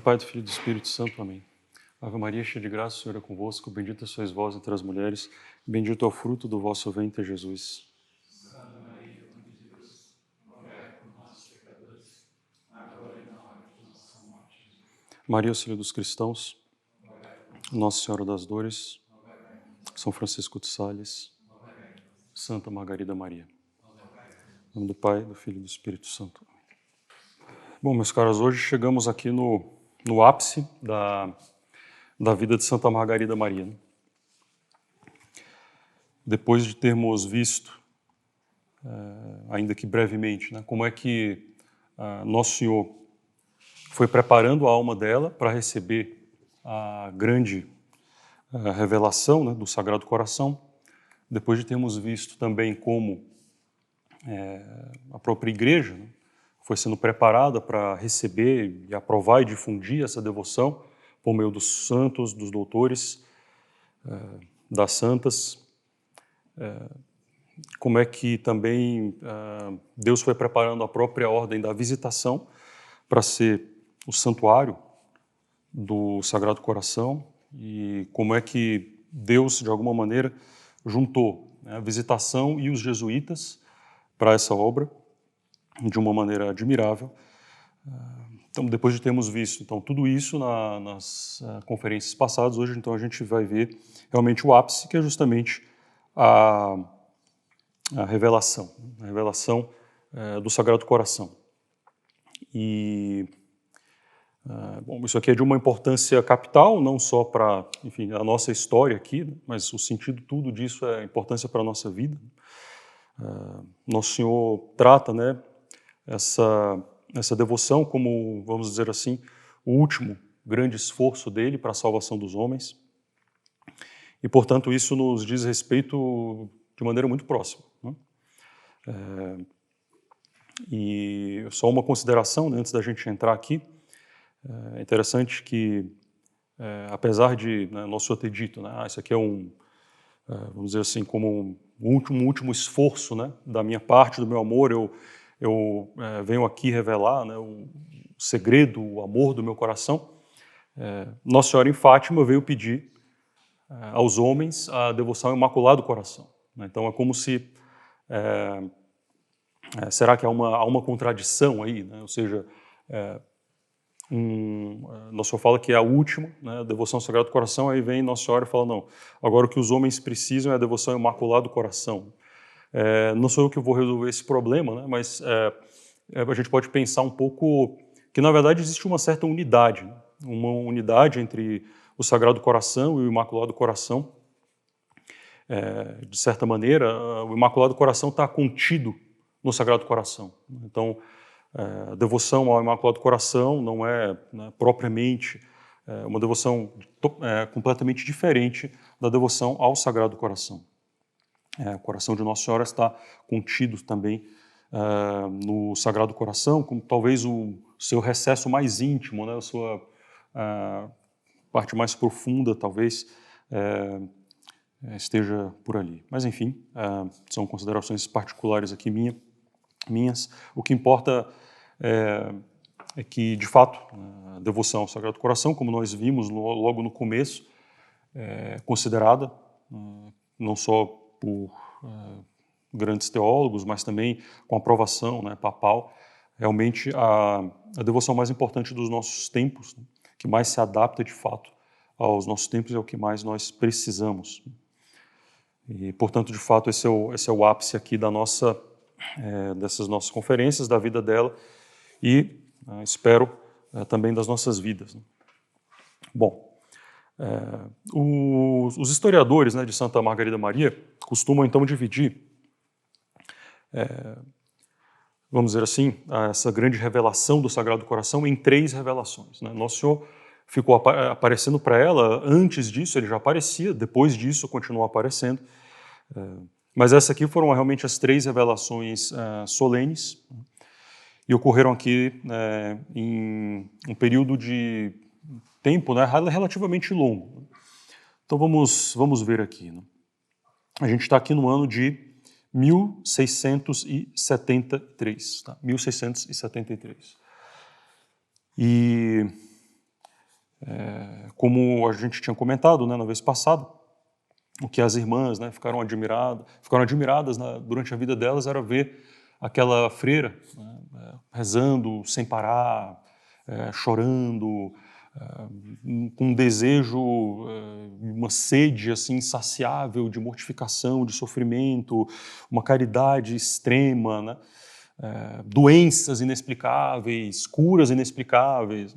Do Pai, do Filho e do Espírito Santo. Amém. Ave Maria, cheia de graça, o Senhor é convosco. Bendita sois vós entre as mulheres. Bendito é o fruto do vosso ventre, Jesus. Santa Maria, Mãe de Deus, rogai por nós, pecadores, agora e na hora de nossa morte. Maria, auxílio dos cristãos. Nossa Senhora das Dores. São Francisco de Sales. Santa Margarida Maria. Em nome do Pai, do Filho e do Espírito Santo. Bom, meus caros, hoje chegamos aqui no ápice da vida de Santa Margarida Maria, né? Depois de termos visto, ainda que brevemente, né, como é que Nosso Senhor foi preparando a alma dela para receber a grande revelação, né, do Sagrado Coração, depois de termos visto também como a própria Igreja, né, foi sendo preparada para receber e aprovar e difundir essa devoção por meio dos santos, dos doutores, das santas, como é que também Deus foi preparando a própria ordem da visitação para ser o santuário do Sagrado Coração e como é que Deus, de alguma maneira, juntou, né, a visitação e os jesuítas para essa obra de uma maneira admirável. Então, depois de termos visto então, tudo isso nas conferências passadas, hoje então a gente vai ver realmente o ápice, que é justamente a revelação do Sagrado Coração. E, bom, isso aqui é de uma importância capital, não só para, enfim, a nossa história aqui, né, mas o sentido tudo disso é importância para a nossa vida. Nosso Senhor trata, né, essa devoção como, vamos dizer assim, o último grande esforço dele para a salvação dos homens. E, portanto, isso nos diz respeito de maneira muito próxima, né? E só uma consideração, né, antes da gente entrar aqui. É interessante que, apesar de, né, Nosso Senhor ter dito, né, isso aqui é vamos dizer assim, como um último esforço, né, da minha parte, do meu amor, eu venho aqui revelar, né, o segredo, o amor do meu coração. Nossa Senhora em Fátima veio pedir aos homens a devoção ao Imaculado Coração, né? Então é como se será que há uma contradição aí, né? Ou seja, Nosso Senhor fala que é a última, né, a devoção ao Sagrado Coração, aí vem Nossa Senhora e fala, não, agora o que os homens precisam é a devoção ao Imaculado Coração. Não sou eu que vou resolver esse problema, né, mas a gente pode pensar um pouco que, na verdade, existe uma certa unidade, né, uma unidade entre o Sagrado Coração e o Imaculado Coração. De certa maneira, o Imaculado Coração está contido no Sagrado Coração. Então, a devoção ao Imaculado Coração não é, né, propriamente uma devoção completamente diferente da devoção ao Sagrado Coração. O coração de Nossa Senhora está contido também no Sagrado Coração, como talvez o seu recesso mais íntimo, né, a sua parte mais profunda, talvez, esteja por ali. Mas, enfim, são considerações particulares aqui minhas. O que importa é que, de fato, a devoção ao Sagrado Coração, como nós vimos logo no começo, é considerada não só por grandes teólogos, mas também com aprovação, né, papal, realmente a devoção mais importante dos nossos tempos, né, que mais se adapta, de fato, aos nossos tempos e ao que mais nós precisamos. E, portanto, de fato, esse é o ápice aqui dessas nossas conferências, da vida dela e, espero, também das nossas vidas, né? Bom, os historiadores, né, de Santa Margarida Maria costumam, então, dividir, vamos dizer assim, essa grande revelação do Sagrado Coração em 3 revelações, né? Nosso Senhor ficou aparecendo para ela, antes disso ele já aparecia, depois disso continuou aparecendo, mas essas aqui foram realmente as 3 revelações solenes, e ocorreram aqui em um período de tempo, né, relativamente longo. Então vamos ver aqui, né? A gente está aqui no ano de 1673, tá? 1673. E Como a gente tinha comentado, né, na vez passada, o que as irmãs, né, ficaram admiradas durante a vida delas era ver aquela freira, né, rezando sem parar, chorando, com um desejo, uma sede assim insaciável de mortificação, de sofrimento, uma caridade extrema, né, doenças inexplicáveis, curas inexplicáveis.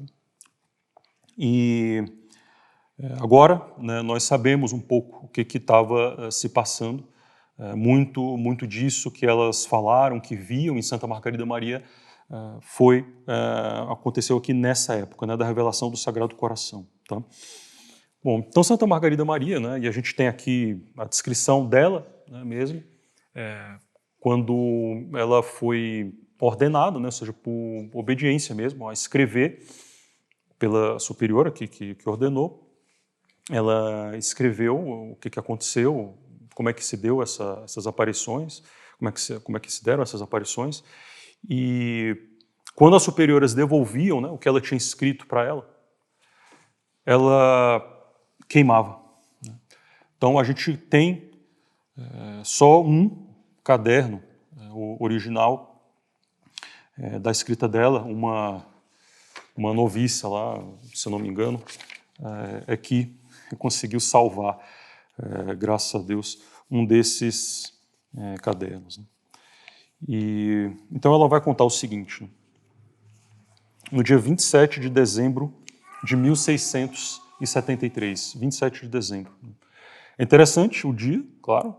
E agora, né, nós sabemos um pouco o que estava se passando. Muito disso que elas falaram, que viam em Santa Margarida Maria, aconteceu aqui nessa época, né, da revelação do Sagrado Coração. Tá? Bom, então Santa Margarida Maria, né, e a gente tem aqui a descrição dela, né, mesmo, quando ela foi ordenada, né, ou seja, por obediência mesmo, a escrever pela superiora que ordenou. Ela escreveu o que aconteceu, como é que se deu essas aparições, como é que se deram essas aparições. E quando as superioras devolviam, né, o que ela tinha escrito para ela queimava. Né? Então a gente tem só um caderno, o original da escrita dela, uma noviça lá, se eu não me engano, que conseguiu salvar, graças a Deus, um desses cadernos. Né? E então ela vai contar o seguinte: no dia 27 de dezembro de 1673, 27 de dezembro. É interessante o dia, claro,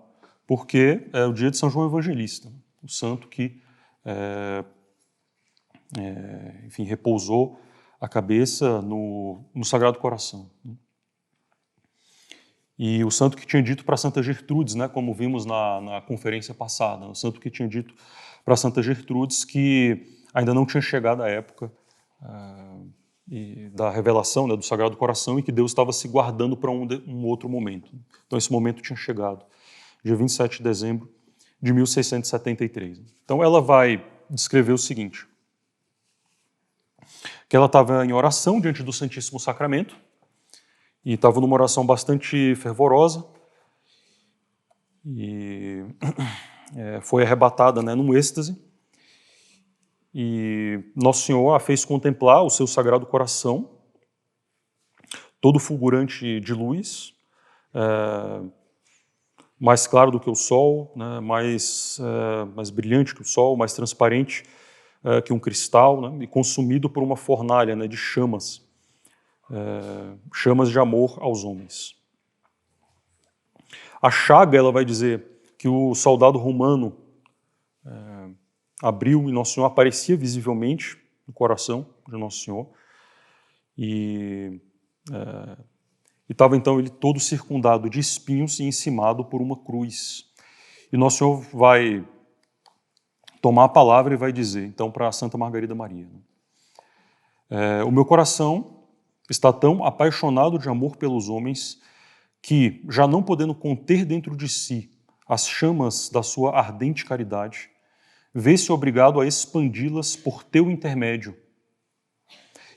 porque é o dia de São João Evangelista, o santo que, enfim, repousou a cabeça no Sagrado Coração. E o santo que tinha dito para Santa Gertrudes, né, como vimos na conferência passada, o santo que tinha dito para Santa Gertrudes que ainda não tinha chegado a época da revelação, né, do Sagrado Coração, e que Deus estava se guardando para um outro momento. Então esse momento tinha chegado, dia 27 de dezembro de 1673. Então ela vai descrever o seguinte: que ela estava em oração diante do Santíssimo Sacramento, e estava numa oração bastante fervorosa, e foi arrebatada, né, num êxtase, e Nosso Senhor a fez contemplar o seu Sagrado Coração, todo fulgurante de luz, mais claro do que o sol, né, mais brilhante que o sol, mais transparente que um cristal, né, e consumido por uma fornalha, né, de chamas, chamas de amor aos homens. A chaga, ela vai dizer que o soldado romano abriu e Nosso Senhor aparecia visivelmente no coração de Nosso Senhor, e estava então ele todo circundado de espinhos e encimado por uma cruz. E Nosso Senhor vai tomar a palavra e vai dizer, então, para Santa Margarida Maria: o meu coração está tão apaixonado de amor pelos homens que, já não podendo conter dentro de si as chamas da sua ardente caridade, vê-se obrigado a expandi-las por teu intermédio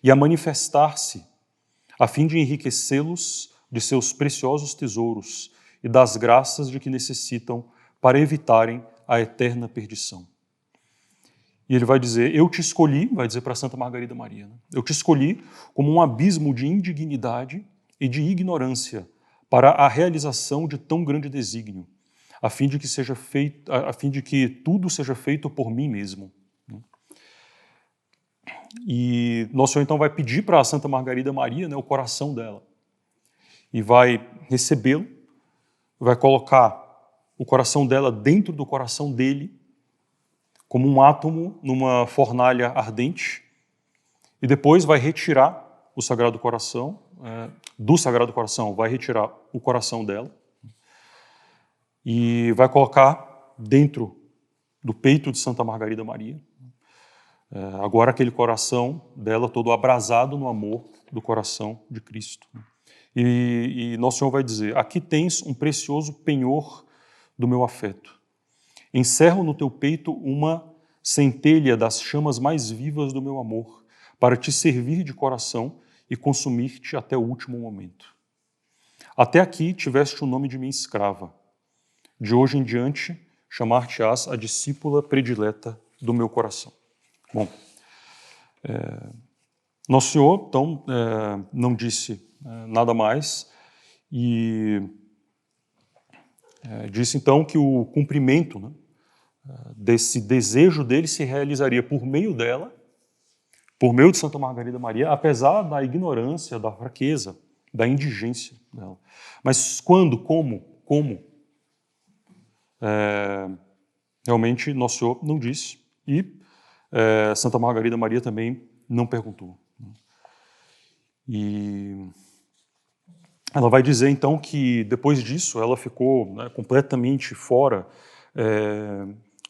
e a manifestar-se, a fim de enriquecê-los de seus preciosos tesouros e das graças de que necessitam para evitarem a eterna perdição. E ele vai dizer: eu te escolhi, vai dizer para Santa Margarida Maria, né? Eu te escolhi como um abismo de indignidade e de ignorância para a realização de tão grande desígnio, a fim de que tudo seja feito por mim mesmo. E Nosso Senhor então vai pedir para a Santa Margarida Maria, né, o coração dela, e vai recebê-lo, vai colocar o coração dela dentro do coração dele, como um átomo numa fornalha ardente, e depois vai retirar o Sagrado Coração, do Sagrado Coração vai retirar o coração dela, e vai colocar dentro do peito de Santa Margarida Maria, agora aquele coração dela todo abrasado no amor do coração de Cristo. E Nosso Senhor vai dizer: aqui tens um precioso penhor do meu afeto. Encerro no teu peito uma centelha das chamas mais vivas do meu amor, para te servir de coração e consumir-te até o último momento. Até aqui tiveste o nome de minha escrava. De hoje em diante, chamar-te-ás a discípula predileta do meu coração. Bom, Nosso Senhor, então, não disse nada mais e disse, então, que o cumprimento, né, desse desejo dele se realizaria por meio dela, por meio de Santa Margarida Maria, apesar da ignorância, da fraqueza, da indigência dela. Mas quando, como? Realmente, Nosso Senhor não disse e Santa Margarida Maria também não perguntou. E ela vai dizer, então, que depois disso ela ficou, né, completamente fora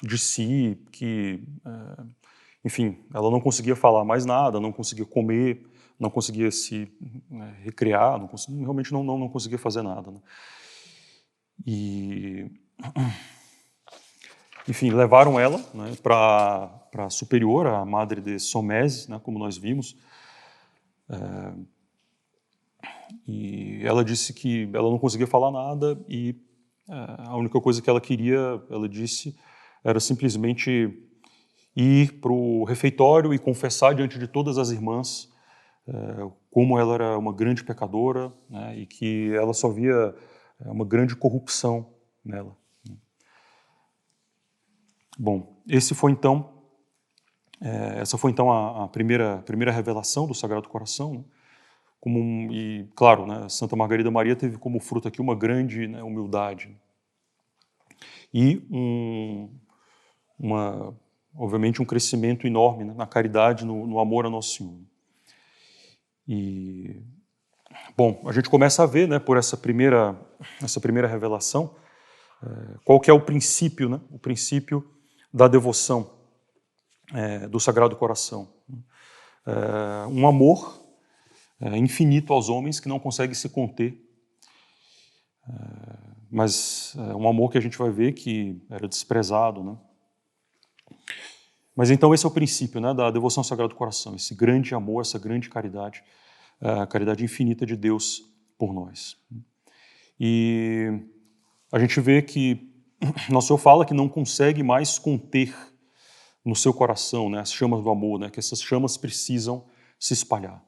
de si, que, enfim, ela não conseguia falar mais nada, não conseguia comer, não conseguia se recriar, realmente não conseguia fazer nada. Né? E, enfim, levaram ela, né, para a superior, a Madre de Sommese, né, como nós vimos, e ela disse que ela não conseguia falar nada e a única coisa que ela queria, ela disse, era simplesmente ir para o refeitório e confessar diante de todas as irmãs como ela era uma grande pecadora, né, e que ela só via uma grande corrupção nela. Bom, essa foi então a primeira revelação do Sagrado Coração, né? E, claro, né, Santa Margarida Maria teve como fruto aqui uma grande, né, humildade e obviamente um crescimento enorme, né, na caridade, no amor a Nosso Senhor. E, bom, a gente começa a ver, né, por essa primeira revelação, qual que é o princípio, né, o princípio da devoção do Sagrado Coração. Um amor infinito aos homens que não consegue se conter, mas um amor que a gente vai ver que era desprezado, né? Mas então esse é o princípio, né, da devoção ao Sagrado Coração, esse grande amor, essa grande caridade, a caridade infinita de Deus por nós. E a gente vê que Nosso Senhor fala que não consegue mais conter no seu coração, né, as chamas do amor, né, que essas chamas precisam se espalhar.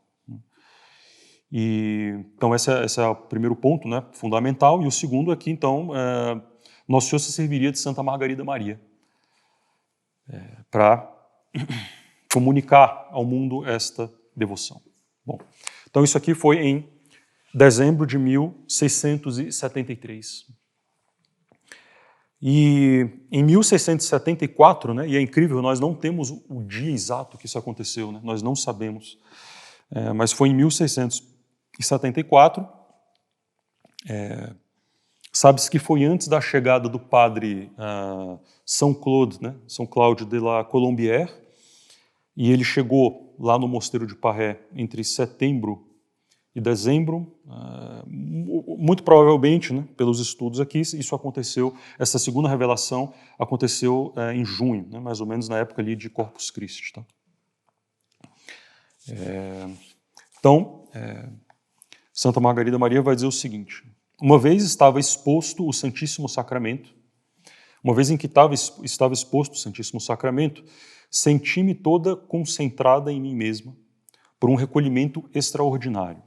E, então esse é o primeiro ponto, né, fundamental, e o segundo é que, então, Nosso Senhor se serviria de Santa Margarida Maria para comunicar ao mundo esta devoção. Bom, então isso aqui foi em dezembro de 1673. E em 1674, né, e é incrível, nós não temos o dia exato que isso aconteceu, né, nós não sabemos, mas foi em 1674, sabe-se que foi antes da chegada do padre São Claude, né, São Cláudio de la Colombière, e ele chegou lá no mosteiro de Parré entre setembro e dezembro, muito provavelmente, né, pelos estudos aqui, isso aconteceu, essa segunda revelação aconteceu em junho, né, mais ou menos na época ali de Corpus Christi. Tá? Então, Santa Margarida Maria vai dizer o seguinte: uma vez estava exposto o Santíssimo Sacramento, uma vez em que estava exposto o Santíssimo Sacramento, senti-me toda concentrada em mim mesma por um recolhimento extraordinário.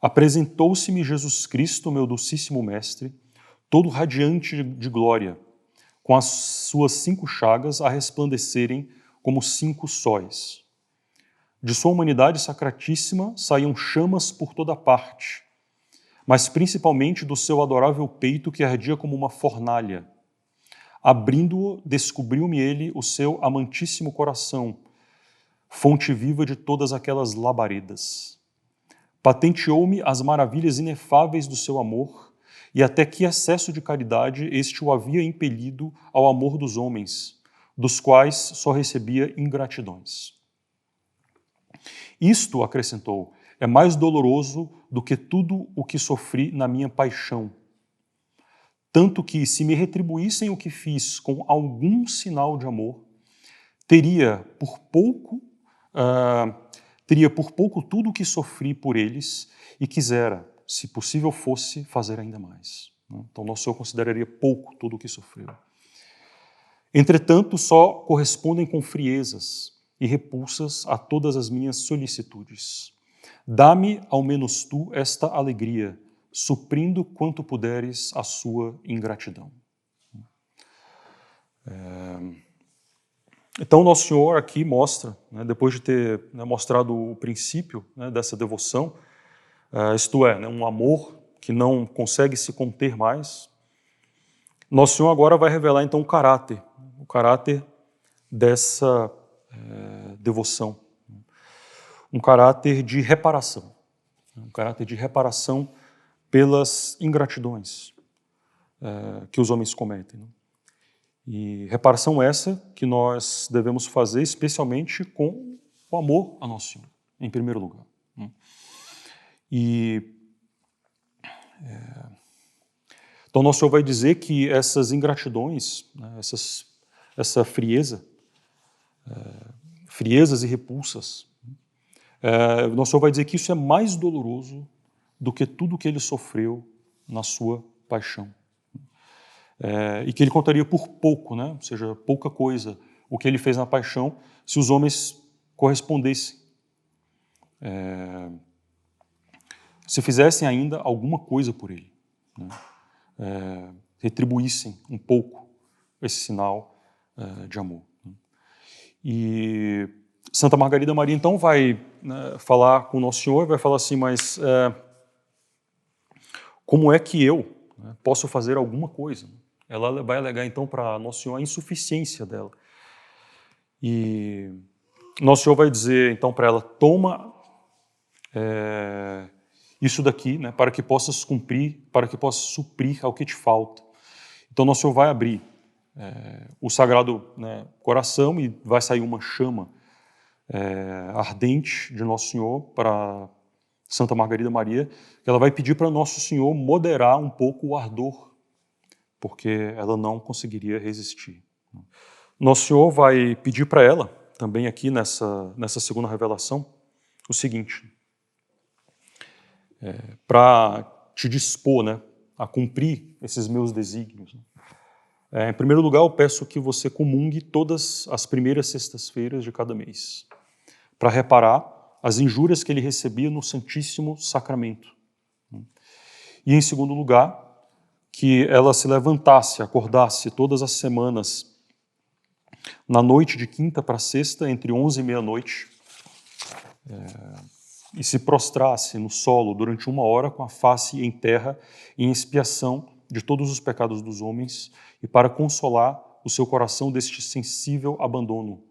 Apresentou-se-me Jesus Cristo, meu docíssimo Mestre, todo radiante de glória, com as suas 5 chagas a resplandecerem como 5 sóis. De sua humanidade sacratíssima saíam chamas por toda parte, mas principalmente do seu adorável peito que ardia como uma fornalha. Abrindo-o, descobriu-me ele o seu amantíssimo coração, fonte viva de todas aquelas labaredas. Patenteou-me as maravilhas inefáveis do seu amor, e até que excesso de caridade este o havia impelido ao amor dos homens, dos quais só recebia ingratidões. Isto, acrescentou, é mais doloroso do que tudo o que sofri na minha paixão. Tanto que, se me retribuíssem o que fiz com algum sinal de amor, teria, por pouco, teria por pouco tudo o que sofri por eles e quisera, se possível fosse, fazer ainda mais. Então, Nosso Senhor consideraria pouco tudo o que sofreu. Entretanto, só correspondem com friezas e repulsas a todas as minhas solicitudes. Dá-me, ao menos tu, esta alegria, suprindo quanto puderes a sua ingratidão. Então, Nosso Senhor aqui mostra, depois de ter mostrado o princípio dessa devoção, isto é, um amor que não consegue se conter mais, Nosso Senhor agora vai revelar então o caráter dessa devoção, um caráter de reparação, pelas ingratidões que os homens cometem. E reparação essa que nós devemos fazer especialmente com o amor a Nosso Senhor, em primeiro lugar. Então, Nosso Senhor vai dizer que essas ingratidões, essa friezas e repulsas, Nosso Senhor vai dizer que isso é mais doloroso do que tudo que ele sofreu na sua paixão. E que ele contaria por pouco, ou seja, pouca coisa, o que ele fez na paixão, se os homens correspondessem. Se fizessem ainda alguma coisa por ele, retribuíssem um pouco esse sinal de amor. E Santa Margarida Maria então vai falar com Nosso Senhor, vai falar assim, mas como é que eu posso fazer alguma coisa? Ela vai alegar então para Nosso Senhor a insuficiência dela. E Nosso Senhor vai dizer então para ela, toma isso daqui, para que possas cumprir, para que possas suprir ao que te falta. Então Nosso Senhor vai abrir o Sagrado Coração e vai sair uma chama ardente de Nosso Senhor para Santa Margarida Maria, que ela vai pedir para Nosso Senhor moderar um pouco o ardor, porque ela não conseguiria resistir. Nosso Senhor vai pedir para ela, também aqui nessa segunda revelação, o seguinte, para te dispor a cumprir esses meus desígnios. Em primeiro lugar, eu peço que você comungue todas as primeiras sextas-feiras de cada mês, para reparar as injúrias que ele recebia no Santíssimo Sacramento. E, em segundo lugar, que ela se levantasse, acordasse todas as semanas, na noite de quinta para sexta, entre 11 e meia-noite, e se prostrasse no solo durante 1 hora com a face em terra, em expiação de todos os pecados dos homens e para consolar o seu coração deste sensível abandono,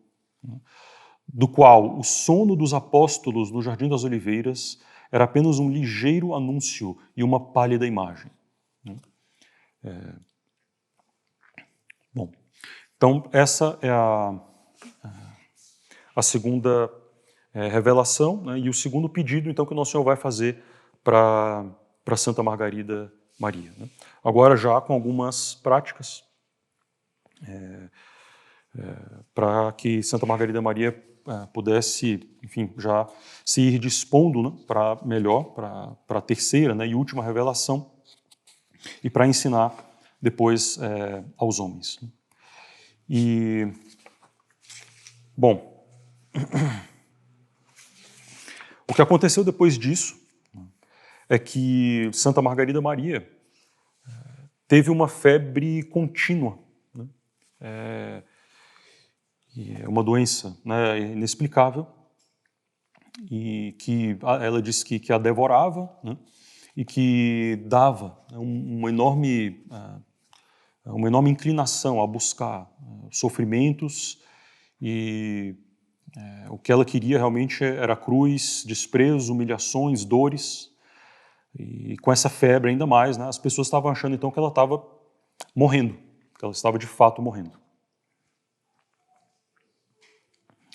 do qual o sono dos apóstolos no Jardim das Oliveiras era apenas um ligeiro anúncio e uma pálida imagem. Bom, então essa é a segunda revelação, e o segundo pedido então que Nosso Senhor vai fazer para Santa Margarida Maria. Agora já com algumas práticas para que Santa Margarida Maria pudesse, enfim, já se ir dispondo para a terceira e última revelação e para ensinar depois aos homens. E, bom, o que aconteceu depois disso é que Santa Margarida Maria teve uma febre contínua, é uma doença inexplicável, e que ela disse que a devorava, e que dava uma enorme inclinação a buscar sofrimentos, e o que ela queria realmente era cruz, desprezo, humilhações, dores, e com essa febre ainda mais, as pessoas estavam achando então que ela estava morrendo, que ela estava de fato morrendo.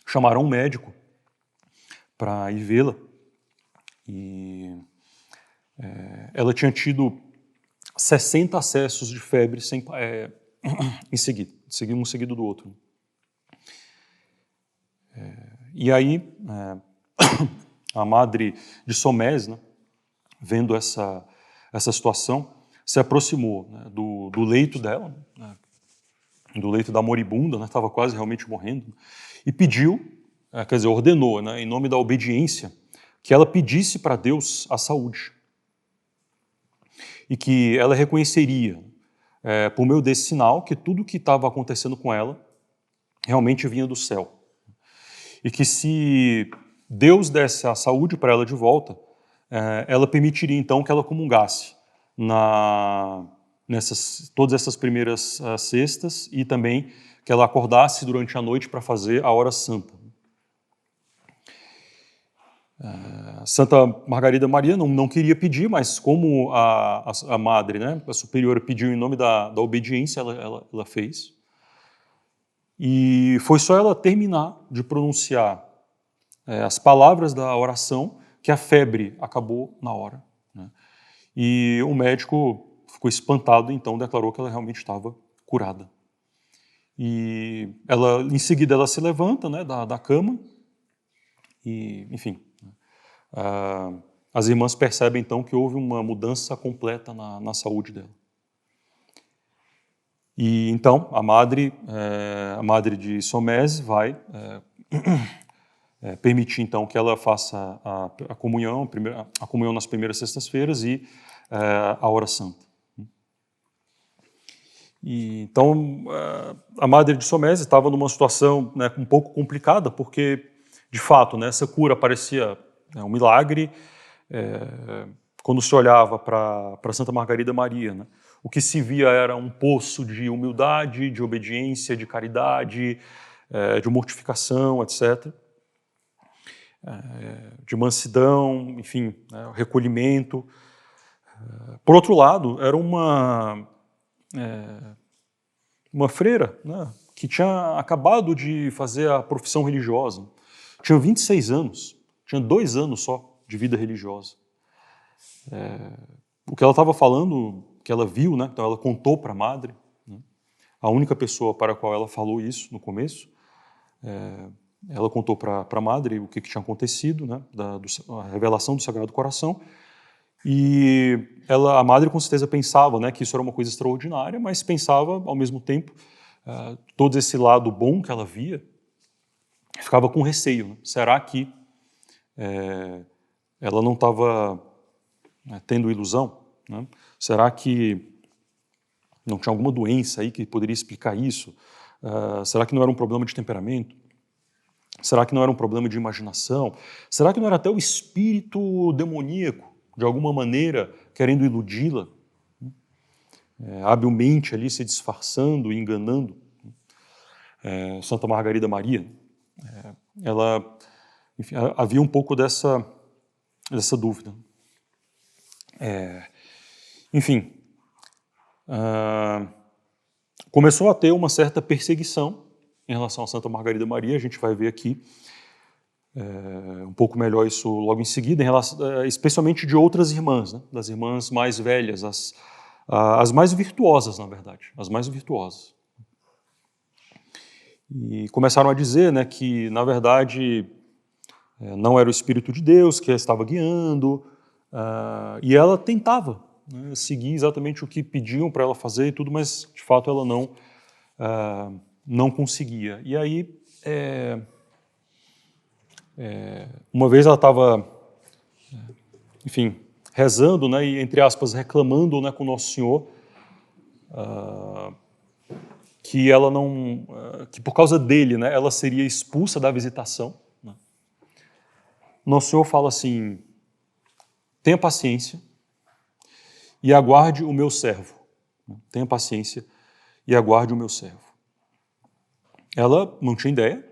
Chamaram um médico para ir vê-la, e ela tinha tido 60 acessos de febre em seguida, um seguido do outro. E aí a madre de Somés, né, vendo essa situação, se aproximou, né, do leito dela, né, do leito da moribunda, estava quase realmente morrendo, e pediu, quer dizer, ordenou, né, em nome da obediência, que ela pedisse para Deus a saúde. E que ela reconheceria, por meio desse sinal, que tudo o que estava acontecendo com ela realmente vinha do céu. E que se Deus desse a saúde para ela de volta, ela permitiria então que ela comungasse todas essas primeiras sextas e também que ela acordasse durante a noite para fazer a hora santa. Santa Margarida Maria não queria pedir, mas como a madre, né, a superiora, pediu em nome da obediência, ela fez. E foi só ela terminar de pronunciar as palavras da oração que a febre acabou na hora, né? E o médico ficou espantado, então declarou que ela realmente estava curada. E em seguida ela se levanta, né, da cama e, enfim, as irmãs percebem então que houve uma mudança completa na saúde dela. E então a madre de Somés vai permitir então que ela faça a comunhão nas primeiras sextas-feiras e a hora santa. E então a madre de Somés estava numa situação, né, um pouco complicada, porque de fato, né, essa cura parecia um milagre. Quando se olhava para Santa Margarida Maria, né, o que se via era um poço de humildade, de obediência, de caridade, de mortificação, etc., de mansidão, enfim, recolhimento. Por outro lado, era uma freira, né, que tinha acabado de fazer a profissão religiosa. Tinha 26 anos, tinha 2 anos só de vida religiosa. O que ela estava falando, que ela viu, né, então ela contou para a madre, né, a única pessoa para a qual ela falou isso no começo, ela contou para a madre o que tinha acontecido, né, a revelação do Sagrado Coração, e a madre com certeza pensava, né, que isso era uma coisa extraordinária, mas pensava ao mesmo tempo todo esse lado bom que ela via, ficava com receio, né? Será que ela não estava tendo ilusão, né? Será que não tinha alguma doença aí que poderia explicar isso? Será que não era um problema de temperamento? Será que não era um problema de imaginação? Será que não era até o espírito demoníaco, de alguma maneira, querendo iludi-la? Habilmente ali se disfarçando e enganando? Santa Margarida Maria, enfim, havia um pouco dessa dúvida. Enfim, começou a ter uma certa perseguição em relação a Santa Margarida Maria. A gente vai ver aqui um pouco melhor isso logo em seguida, especialmente de outras irmãs, né? Das irmãs mais velhas, as mais virtuosas, na verdade, as mais virtuosas. E começaram a dizer, né, que, na verdade, não era o Espírito de Deus que a estava guiando, e ela tentava, né, seguir exatamente o que pediam para ela fazer e tudo, mas, de fato, ela não conseguia. E aí, uma vez ela estava, enfim, rezando, né, e, entre aspas, reclamando, né, com Nosso Senhor, que ela não, que por causa dele, né, ela seria expulsa da visitação, né. Nosso Senhor fala assim: tenha paciência e aguarde o meu servo. Tenha paciência e aguarde o meu servo. Ela não tinha ideia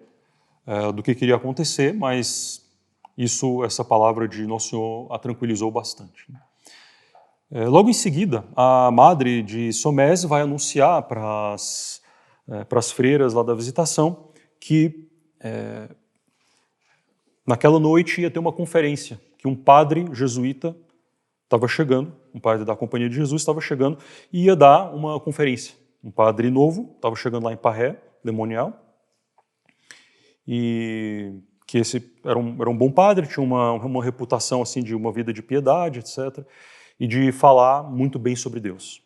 do que queria acontecer, mas essa palavra de Nosso Senhor a tranquilizou bastante. Logo em seguida, a madre de Somés vai anunciar para as freiras lá da visitação que naquela noite ia ter uma conferência, que um padre jesuíta estava chegando, um padre da Companhia de Jesus estava chegando e ia dar uma conferência. Um padre novo estava chegando lá em Parré, Lemonial, e que esse era um bom padre, tinha uma reputação assim de uma vida de piedade, etc., e de falar muito bem sobre Deus.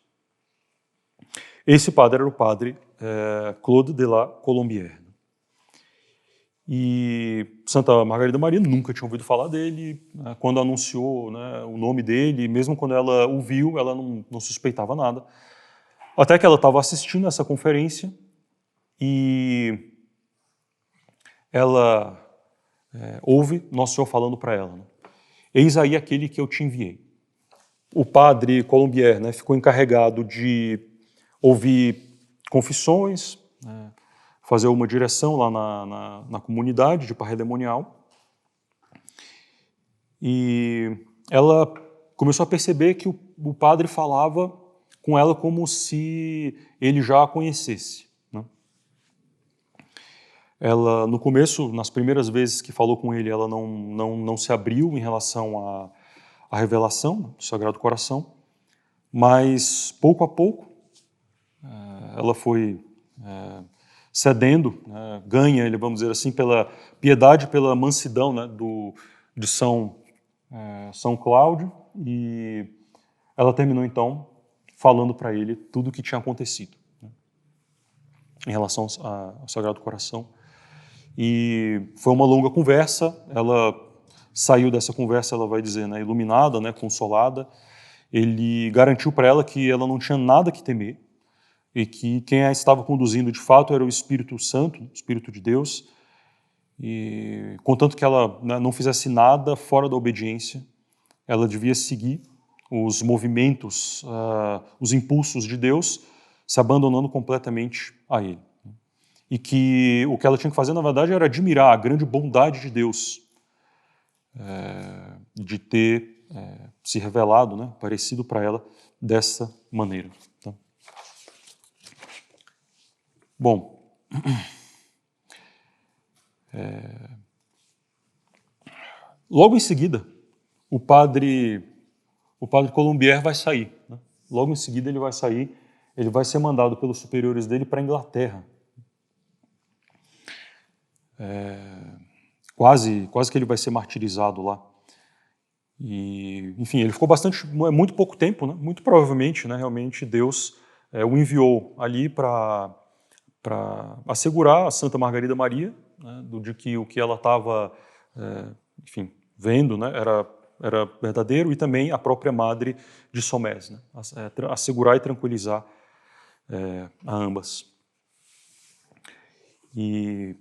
Esse padre era o padre Claude de la Colombière. E Santa Margarida Maria nunca tinha ouvido falar dele. Quando anunciou, né, o nome dele, mesmo quando ela o viu, ela não suspeitava nada. Até que ela estava assistindo essa conferência e ela ouve Nosso Senhor falando para ela, né? Eis aí aquele que eu te enviei. O padre Colombière, né, ficou encarregado de ouvir confissões, né, fazer uma direção lá na comunidade de Parredemonial. E ela começou a perceber que o padre falava com ela como se ele já a conhecesse, né? Ela, no começo, nas primeiras vezes que falou com ele, ela não se abriu em relação à revelação do Sagrado Coração, mas pouco a pouco ela foi cedendo, né, ganha, vamos dizer assim, pela piedade, pela mansidão, né, de São Cláudio, e ela terminou então falando para ele tudo o que tinha acontecido, né, em relação ao Sagrado Coração. E foi uma longa conversa. Ela saiu dessa conversa, ela vai dizer, né, iluminada, né, consolada. Ele garantiu para ela que ela não tinha nada que temer e que quem a estava conduzindo de fato era o Espírito Santo, o Espírito de Deus, e contanto que ela, né, não fizesse nada fora da obediência, ela devia seguir os movimentos, os impulsos de Deus, se abandonando completamente a Ele. E que o que ela tinha que fazer, na verdade, era admirar a grande bondade de Deus, de ter se revelado, né, aparecido para ela dessa maneira. Tá? Bom, logo em seguida, o padre Colombière vai sair, né? Logo em seguida ele vai sair, ele vai ser mandado pelos superiores dele para a Inglaterra. Quase que ele vai ser martirizado lá. E, enfim, ele ficou muito pouco tempo, né? Muito provavelmente, né, realmente Deus o enviou ali para assegurar a Santa Margarida Maria, né, de que o que ela estava, enfim, vendo, né, era verdadeiro, e também a própria Madre de Somés, né, assegurar e tranquilizar a ambas. E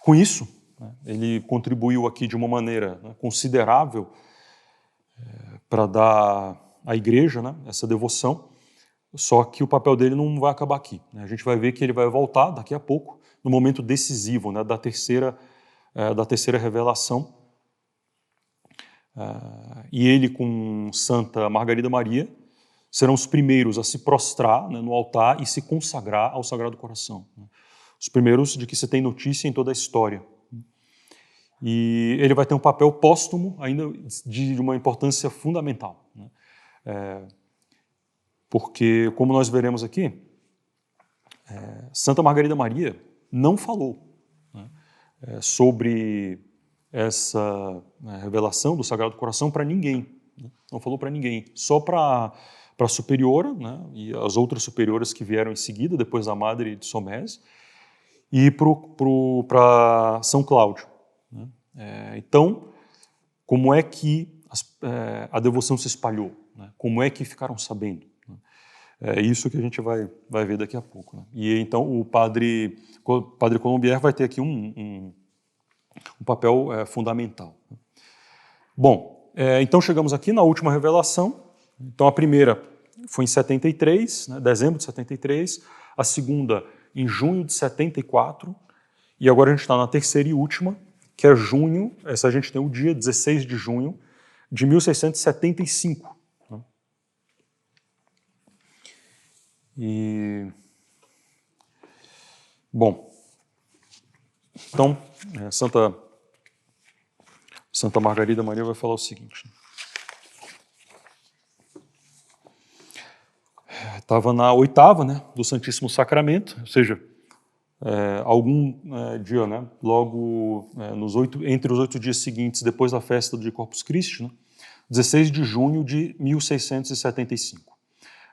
com isso, né, ele contribuiu aqui de uma maneira, né, considerável para dar à Igreja, né, essa devoção, só que o papel dele não vai acabar aqui, né? A gente vai ver que ele vai voltar daqui a pouco, no momento decisivo, né, da terceira revelação. E ele, com Santa Margarida Maria, serão os primeiros a se prostrar, né, no altar e se consagrar ao Sagrado Coração, né? Os primeiros de que se tem notícia em toda a história. E ele vai ter um papel póstumo ainda de uma importância fundamental, né? Porque, como nós veremos aqui, Santa Margarida Maria não falou, né, sobre essa revelação do Sagrado Coração para ninguém, né? Não falou para ninguém, só para a superiora, né, e as outras superiores que vieram em seguida, depois da Madre de Somés, e para São Cláudio, né? Então, como é que a devoção se espalhou, né? Como é que ficaram sabendo? É isso que a gente vai ver daqui a pouco, né? E então o padre Colombière vai ter aqui um papel fundamental. Bom, então chegamos aqui na última revelação. Então a primeira foi em 73, né, dezembro de 73, a segunda em junho de 74, e agora a gente está na terceira e última, que é junho, essa a gente tem o dia 16 de junho de 1675. Né? E, bom, então, Santa Margarida Maria vai falar o seguinte. Estava na oitava, né, do Santíssimo Sacramento, ou seja, algum dia, né, logo entre os 8 dias seguintes, depois da festa de Corpus Christi, né, 16 de junho de 1675.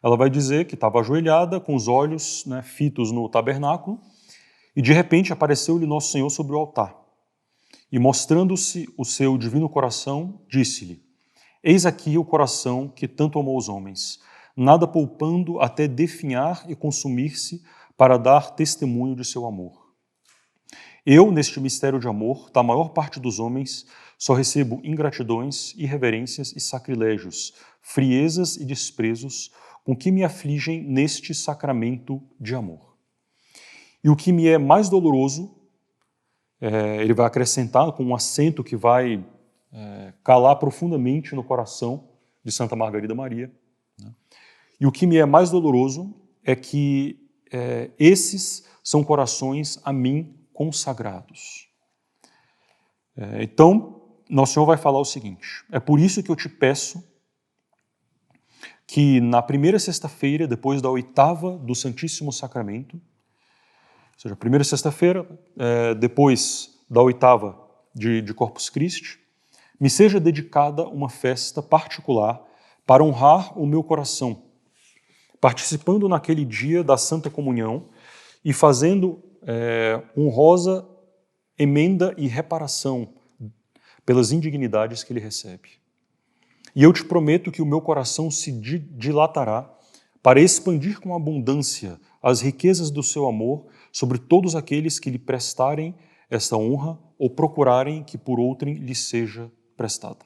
Ela vai dizer que estava ajoelhada, com os olhos, né, fitos no tabernáculo, e de repente apareceu-lhe Nosso Senhor sobre o altar. E mostrando-se o seu divino coração, disse-lhe: Eis aqui o coração que tanto amou os homens, nada poupando até definhar e consumir-se para dar testemunho de seu amor. Eu, neste mistério de amor, da maior parte dos homens, só recebo ingratidões, irreverências e sacrilégios, friezas e desprezos, com que me afligem neste sacramento de amor. E o que me é mais doloroso, ele vai acrescentar com um acento que vai calar profundamente no coração de Santa Margarida Maria. Né? E o que me é mais doloroso é que esses são corações a mim consagrados. Então, Nosso Senhor vai falar o seguinte: é por isso que eu te peço que na primeira sexta-feira, depois da 8ª do Santíssimo Sacramento, ou seja, a primeira sexta-feira, depois da 8ª de Corpus Christi, me seja dedicada uma festa particular para honrar o meu coração, participando naquele dia da Santa Comunhão e fazendo honrosa emenda e reparação pelas indignidades que ele recebe. E eu te prometo que o meu coração se dilatará para expandir com abundância as riquezas do seu amor sobre todos aqueles que lhe prestarem esta honra ou procurarem que por outrem lhe seja prestada.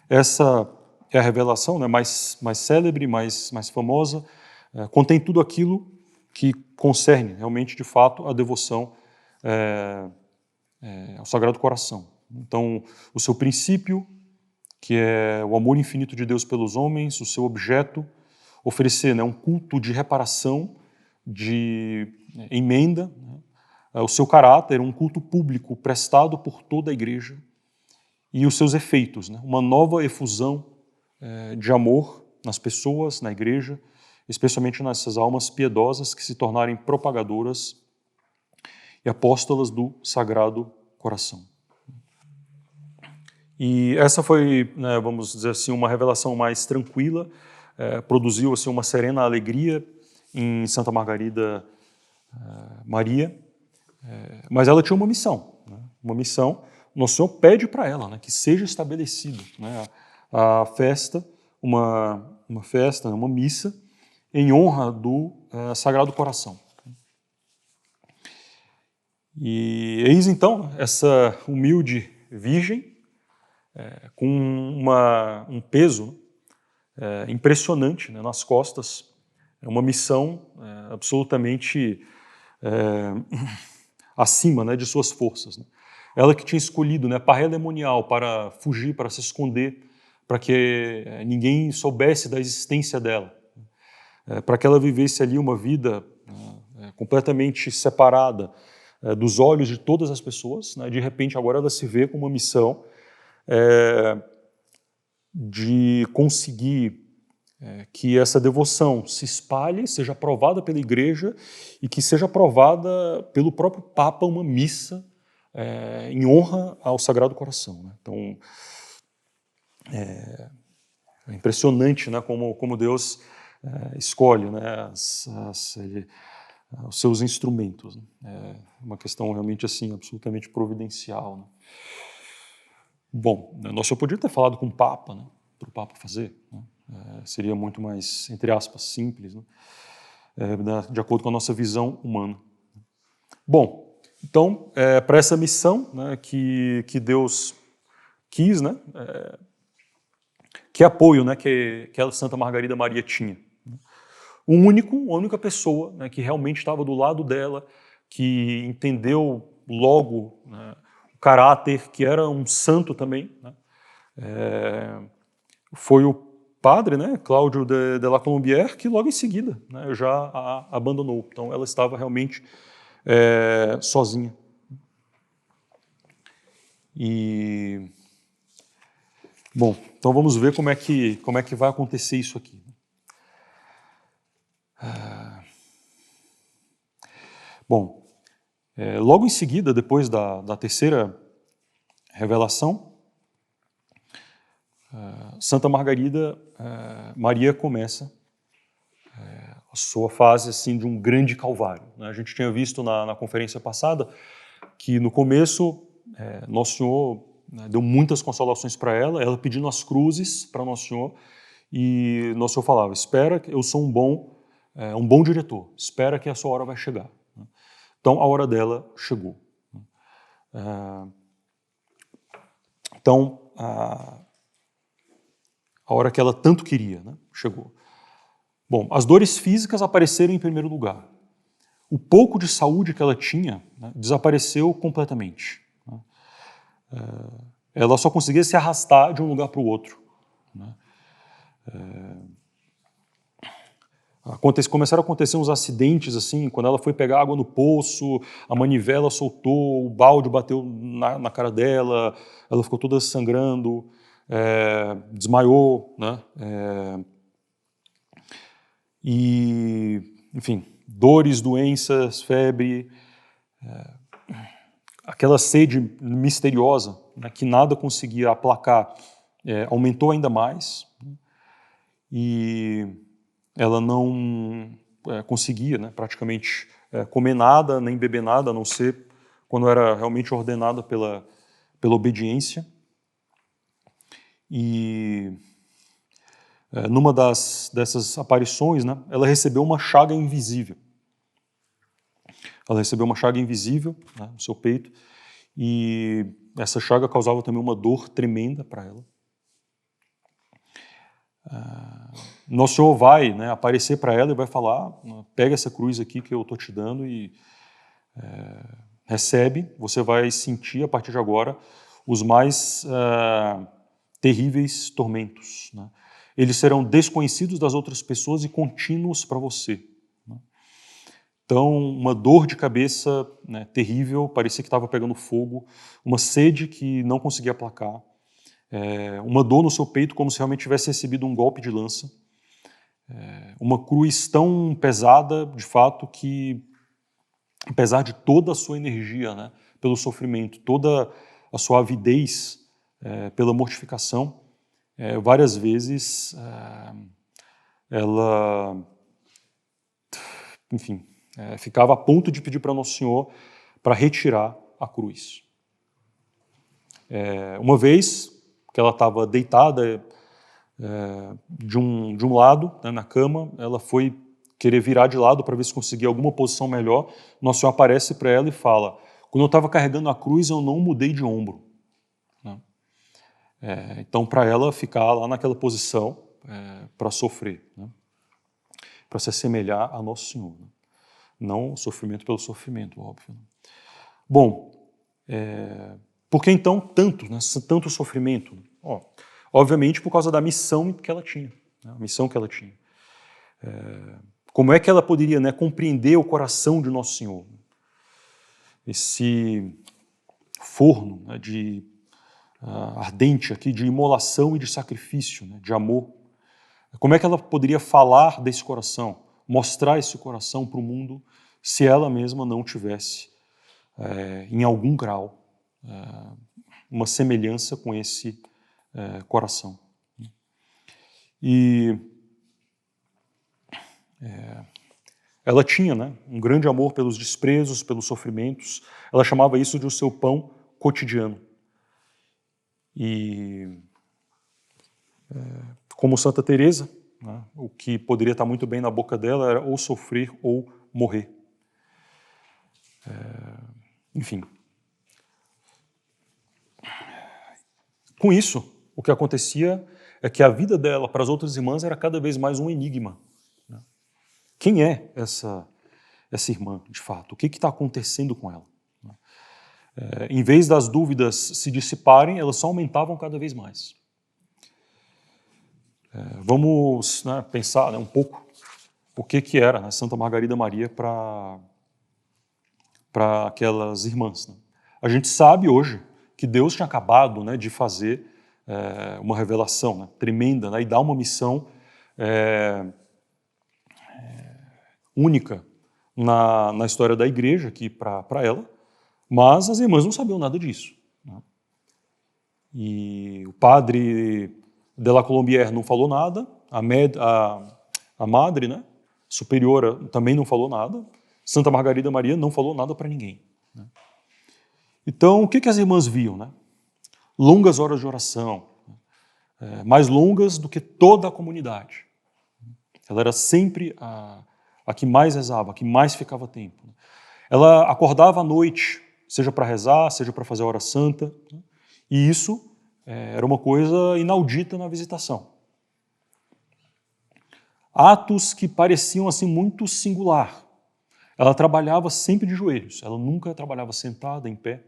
Essa é a revelação, né, mais célebre, mais famosa, contém tudo aquilo que concerne realmente, de fato, a devoção ao Sagrado Coração. Então, o seu princípio, que é o amor infinito de Deus pelos homens, o seu objeto, oferecer, né, um culto de reparação, de emenda, né, o seu caráter, um culto público prestado por toda a Igreja, e os seus efeitos, né, uma nova efusão de amor nas pessoas, na Igreja, especialmente nessas almas piedosas que se tornarem propagadoras e apóstolas do Sagrado Coração. E essa foi, né, vamos dizer assim, uma revelação mais tranquila, produziu assim, uma serena alegria em Santa Margarida Maria, mas ela tinha uma missão, né, uma missão. Nosso Senhor pede para ela, né, que seja estabelecido, né, a festa, uma festa, uma missa em honra do Sagrado Coração. E eis então essa humilde virgem com um peso impressionante, né, nas costas, uma missão absolutamente acima, né, de suas forças. Né. Ela que tinha escolhido, né, parrelemonial para fugir, para se esconder, para que ninguém soubesse da existência dela, para que ela vivesse ali uma vida completamente separada dos olhos de todas as pessoas, né. De repente agora ela se vê com uma missão de conseguir que essa devoção se espalhe, seja aprovada pela Igreja e que seja aprovada pelo próprio Papa uma missa em honra ao Sagrado Coração. Né? Então, é impressionante, né, como Deus escolhe, né, os seus instrumentos. Né? É uma questão realmente assim, absolutamente providencial. Né? Bom, nós só podia ter falado com o Papa, né, para o Papa fazer. Né? Seria muito mais, entre aspas, simples, né? De acordo com a nossa visão humana. Bom, então, para essa missão, né, que Deus quis, né, que apoio, né, que a Santa Margarida Maria tinha. A única pessoa, né, que realmente estava do lado dela, que entendeu logo, né, o caráter, que era um santo também, né, foi o padre, né, Cláudio de la Colombière, que logo em seguida, né, já a abandonou. Então ela estava realmente sozinha. E bom, então vamos ver como é que vai acontecer isso aqui. Bom, logo em seguida, depois da terceira revelação, Santa Margarida Maria começa a sua fase assim, de um grande calvário. A gente tinha visto na conferência passada que no começo Nosso Senhor deu muitas consolações para ela pedindo as cruzes para Nosso Senhor, e Nosso Senhor falava: espera, eu sou um bom diretor, espera que a sua hora vai chegar. Então a hora dela chegou. Então a hora que ela tanto queria, né, chegou. Bom, as dores físicas apareceram em primeiro lugar. O pouco de saúde que ela tinha, né, desapareceu completamente. Ela só conseguia se arrastar de um lugar para o outro. Começaram a acontecer uns acidentes, assim, quando ela foi pegar água no poço, a manivela soltou, o balde bateu na cara dela, ela ficou toda sangrando, desmaiou, né? E, enfim, dores, doenças, febre, aquela sede misteriosa, né, que nada conseguia aplacar, aumentou ainda mais, e ela não conseguia, né, praticamente comer nada, nem beber nada, a não ser quando era realmente ordenada pela obediência. E numa dessas aparições, né, ela recebeu uma chaga invisível. Ela recebeu uma chaga invisível, né, no seu peito, e essa chaga causava também uma dor tremenda para ela. Nosso Senhor vai, né, aparecer para ela e vai falar: pega essa cruz aqui que eu estou te dando e recebe, você vai sentir a partir de agora os mais terríveis tormentos, né? Eles serão desconhecidos das outras pessoas e contínuos para você. Então, uma dor de cabeça, né, terrível, parecia que estava pegando fogo, uma sede que não conseguia aplacar, uma dor no seu peito como se realmente tivesse recebido um golpe de lança, uma cruz tão pesada, de fato, que, apesar de toda a sua energia, né, pelo sofrimento, toda a sua avidez pela mortificação, várias vezes ela, enfim, ficava a ponto de pedir para Nosso Senhor para retirar a cruz. Uma vez que ela estava deitada de um lado, né, na cama, ela foi querer virar de lado para ver se conseguia alguma posição melhor. Nosso Senhor aparece para ela e fala: quando eu estava carregando a cruz, eu não mudei de ombro. Né? Então, para ela ficar lá naquela posição para sofrer, né? Para se assemelhar a Nosso Senhor. Né? Não o sofrimento pelo sofrimento, óbvio. Né? Bom, por que então tanto, né, tanto sofrimento? Obviamente por causa da missão que ela tinha. Né, a missão que ela tinha. Como é que ela poderia, né, compreender o coração de Nosso Senhor? Esse forno, né, ardente aqui de imolação e de sacrifício, né, de amor. Como é que ela poderia falar desse coração, mostrar esse coração para o mundo, se ela mesma não tivesse, em algum grau, uma semelhança com esse coração? E ela tinha, né, um grande amor pelos desprezos, pelos sofrimentos. Ela chamava isso de o seu pão cotidiano. E como Santa Teresa, né, o que poderia estar muito bem na boca dela era ou sofrer ou morrer. Enfim. Com isso, o que acontecia é que a vida dela para as outras irmãs era cada vez mais um enigma. Né? Quem é essa irmã, de fato? O que está acontecendo com ela? Em vez das dúvidas se dissiparem, elas só aumentavam cada vez mais. Vamos, né, pensar, né, um pouco o que era, né, Santa Margarida Maria para aquelas irmãs. Né? A gente sabe hoje que Deus tinha acabado, né, de fazer uma revelação, né, tremenda, né, e dar uma missão única na história da igreja aqui para ela, mas as irmãs não sabiam nada disso, né? E o padre de la Colombière não falou nada, a madre, né, superiora, também não falou nada, Santa Margarida Maria não falou nada para ninguém, né? Então, o que as irmãs viam, né? Longas horas de oração, mais longas do que toda a comunidade. Ela era sempre a que mais rezava, a que mais ficava tempo. Ela acordava à noite, seja para rezar, seja para fazer a hora santa, né? E isso era uma coisa inaudita na visitação. Atos que pareciam assim muito singular. Ela trabalhava sempre de joelhos, ela nunca trabalhava sentada, em pé.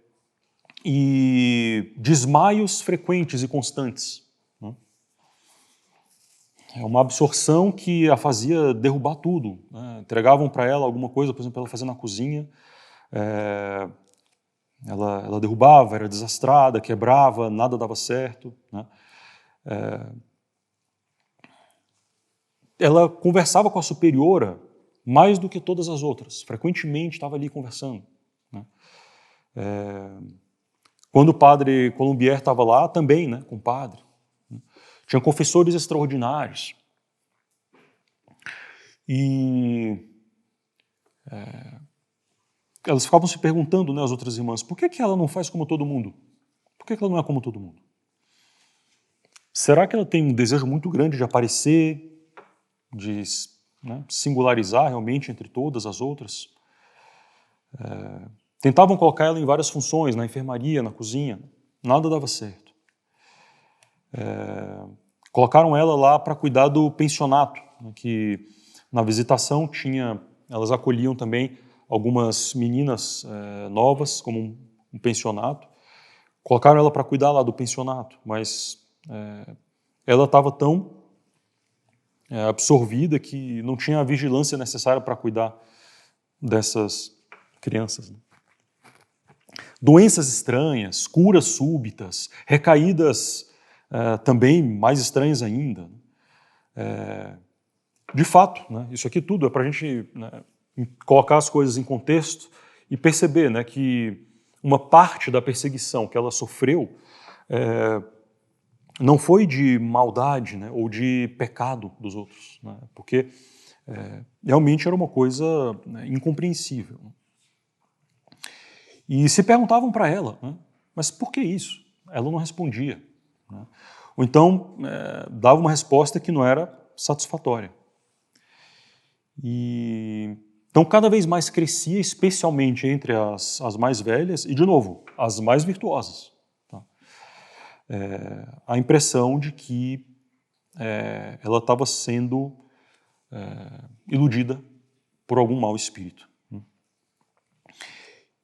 E desmaios frequentes e constantes, né? É uma absorção que a fazia derrubar tudo, né? Entregavam para ela alguma coisa, por exemplo, para ela fazer na cozinha, ela derrubava, era desastrada, quebrava, nada dava certo, né? Ela conversava com a superiora mais do que todas as outras, frequentemente estava ali conversando, né? Quando o padre Colombière estava lá, também, né, com o padre, né? Tinha confessores extraordinários. E elas ficavam se perguntando, né, as outras irmãs, por que ela não faz como todo mundo? Por que ela não é como todo mundo? Será que ela tem um desejo muito grande de aparecer, de, né, singularizar realmente entre todas as outras? Tentavam colocar ela em várias funções, na enfermaria, na cozinha, nada dava certo. Colocaram ela lá para cuidar do pensionato, né, que na visitação elas acolhiam também algumas meninas novas, como um pensionato. Colocaram ela para cuidar lá do pensionato, mas ela estava tão absorvida que não tinha a vigilância necessária para cuidar dessas crianças, né? Doenças estranhas, curas súbitas, recaídas também mais estranhas ainda. De fato, né, isso aqui tudo é para a gente, né, colocar as coisas em contexto e perceber, né, que uma parte da perseguição que ela sofreu não foi de maldade, né, ou de pecado dos outros, né, porque realmente era uma coisa, né, incompreensível. E se perguntavam para ela, né, mas por que isso? Ela não respondia, né? Ou então dava uma resposta que não era satisfatória. Então cada vez mais crescia, especialmente entre as mais velhas e, de novo, as mais virtuosas, tá? A impressão de que ela estava sendo iludida por algum mau espírito.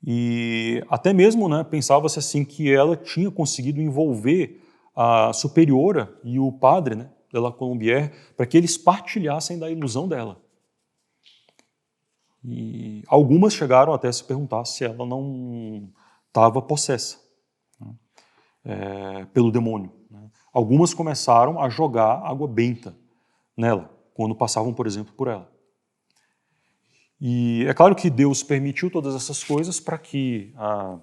E até mesmo, né, pensava-se assim que ela tinha conseguido envolver a superiora e o padre, né, de la Colombière, para que eles partilhassem da ilusão dela. E algumas chegaram até a se perguntar se ela não estava possessa, né, pelo demônio, né? Algumas começaram a jogar água benta nela, quando passavam, por exemplo, por ela. E é claro que Deus permitiu todas essas coisas para que a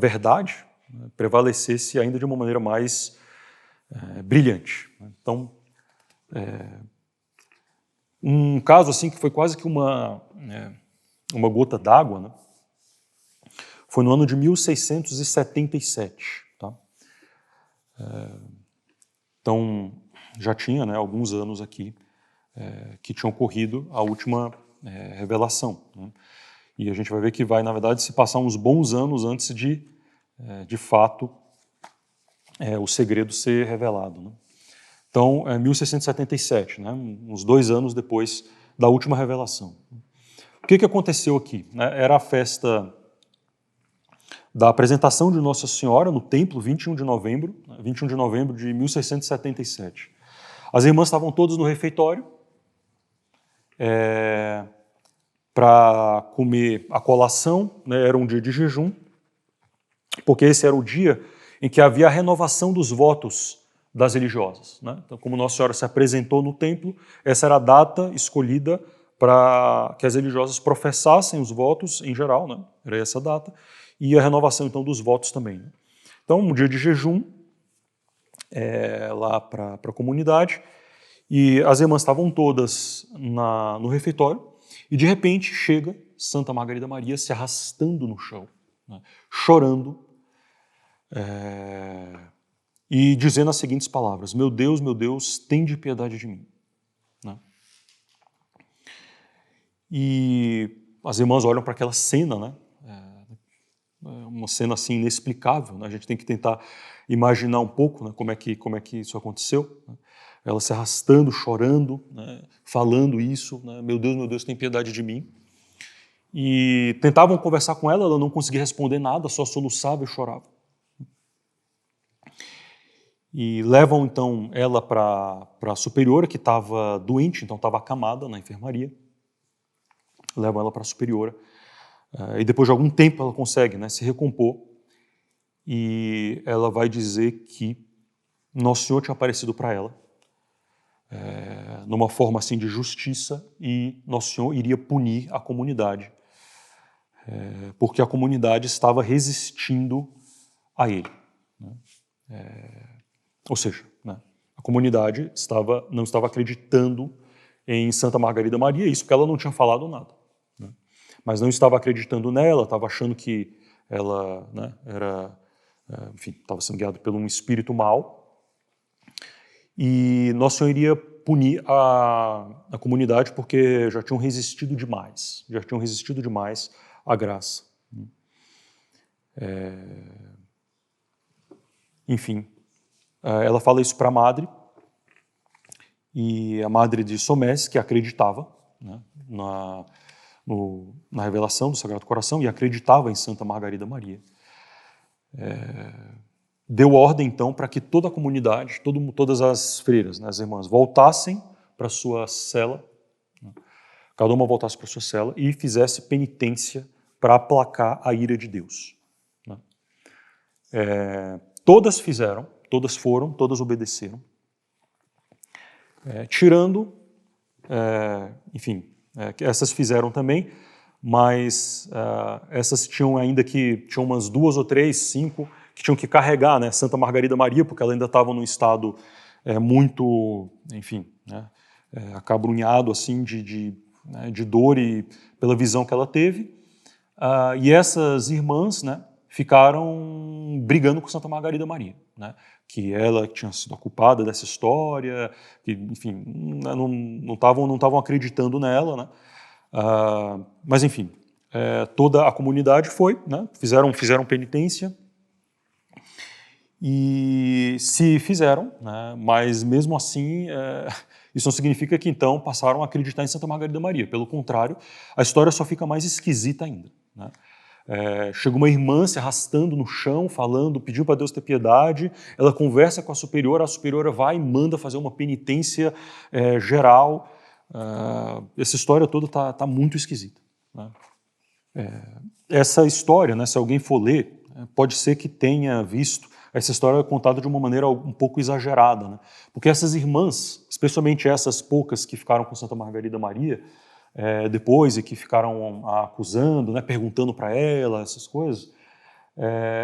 verdade, né, prevalecesse ainda de uma maneira mais brilhante. Então, um caso assim que foi quase que uma gota d'água, né, foi no ano de 1677. Tá? Então, já tinha, né, alguns anos aqui que tinha ocorrido a última revelação, né? E a gente vai ver que vai, na verdade, se passar uns bons anos antes de fato, o segredo ser revelado, né? Então, 1677, né, uns 2 anos depois da última revelação. O que aconteceu aqui? Era a festa da apresentação de Nossa Senhora no templo, 21 de novembro de 1677. As irmãs estavam todas no refeitório para comer a colação, né, era um dia de jejum, porque esse era o dia em que havia a renovação dos votos das religiosas, né? Então, como Nossa Senhora se apresentou no templo, essa era a data escolhida para que as religiosas professassem os votos em geral, né? Era essa data, e a renovação então dos votos também, né? Então, um dia de jejum lá para a comunidade, e as irmãs estavam todas no refeitório, e de repente chega Santa Margarida Maria se arrastando no chão, né? Chorando, e dizendo as seguintes palavras: meu Deus, tende piedade de mim. Né? E as irmãs olham para aquela cena, né? Uma cena assim inexplicável, né? A gente tem que tentar imaginar um pouco, né, como é que isso aconteceu. Né? Ela se arrastando, chorando, né, falando isso, né, meu Deus, tem piedade de mim. E tentavam conversar com ela não conseguia responder nada, só soluçava e chorava. E levam então ela para a superiora, que estava doente, então estava acamada na enfermaria. Levam ela para a superiora. E depois de algum tempo ela consegue, né, se recompor. E ela vai dizer que Nosso Senhor tinha aparecido para ela numa forma assim de justiça, e Nosso Senhor iria punir a comunidade, porque a comunidade estava resistindo a ele. Né? Ou seja, né, a comunidade não estava acreditando em Santa Margarida Maria, isso porque ela não tinha falado nada. Né? Mas não estava acreditando nela, estava achando que ela, né, estava sendo guiada por um espírito mau, e Nosso Senhor iria punir a comunidade porque já tinham resistido demais à graça. Enfim, ela fala isso para a madre, e a madre de Somés, que acreditava, né, na revelação do Sagrado Coração e acreditava em Santa Margarida Maria, deu ordem então para que toda a comunidade, todas as freiras, né, as irmãs, voltassem para sua cela, né, cada uma voltasse para sua cela e fizesse penitência para aplacar a ira de Deus. Né. Todas fizeram, todas foram, todas obedeceram, tirando, enfim, essas fizeram também, mas essas tinham umas 2 ou 3, 5, que tinham que carregar, né, Santa Margarida Maria, porque ela ainda estava num estado muito, enfim, né, acabrunhado assim de dor e pela visão que ela teve. E essas irmãs, né, ficaram brigando com Santa Margarida Maria, né, que ela tinha sido a culpada dessa história, que, enfim, não estavam acreditando nela, né. Mas, enfim, toda a comunidade foi, né, fizeram penitência, e se fizeram, né, mas mesmo assim isso não significa que então passaram a acreditar em Santa Margarida Maria. Pelo contrário, a história só fica mais esquisita ainda. Né? Chega uma irmã se arrastando no chão, falando, pediu para Deus ter piedade, ela conversa com a superiora vai e manda fazer uma penitência geral. Essa história toda está muito esquisita. Né? Essa história, né, se alguém for ler, pode ser que tenha visto essa história é contada de uma maneira um pouco exagerada, né? Porque essas irmãs, especialmente essas poucas que ficaram com Santa Margarida Maria depois e que ficaram a acusando, né, perguntando para ela essas coisas,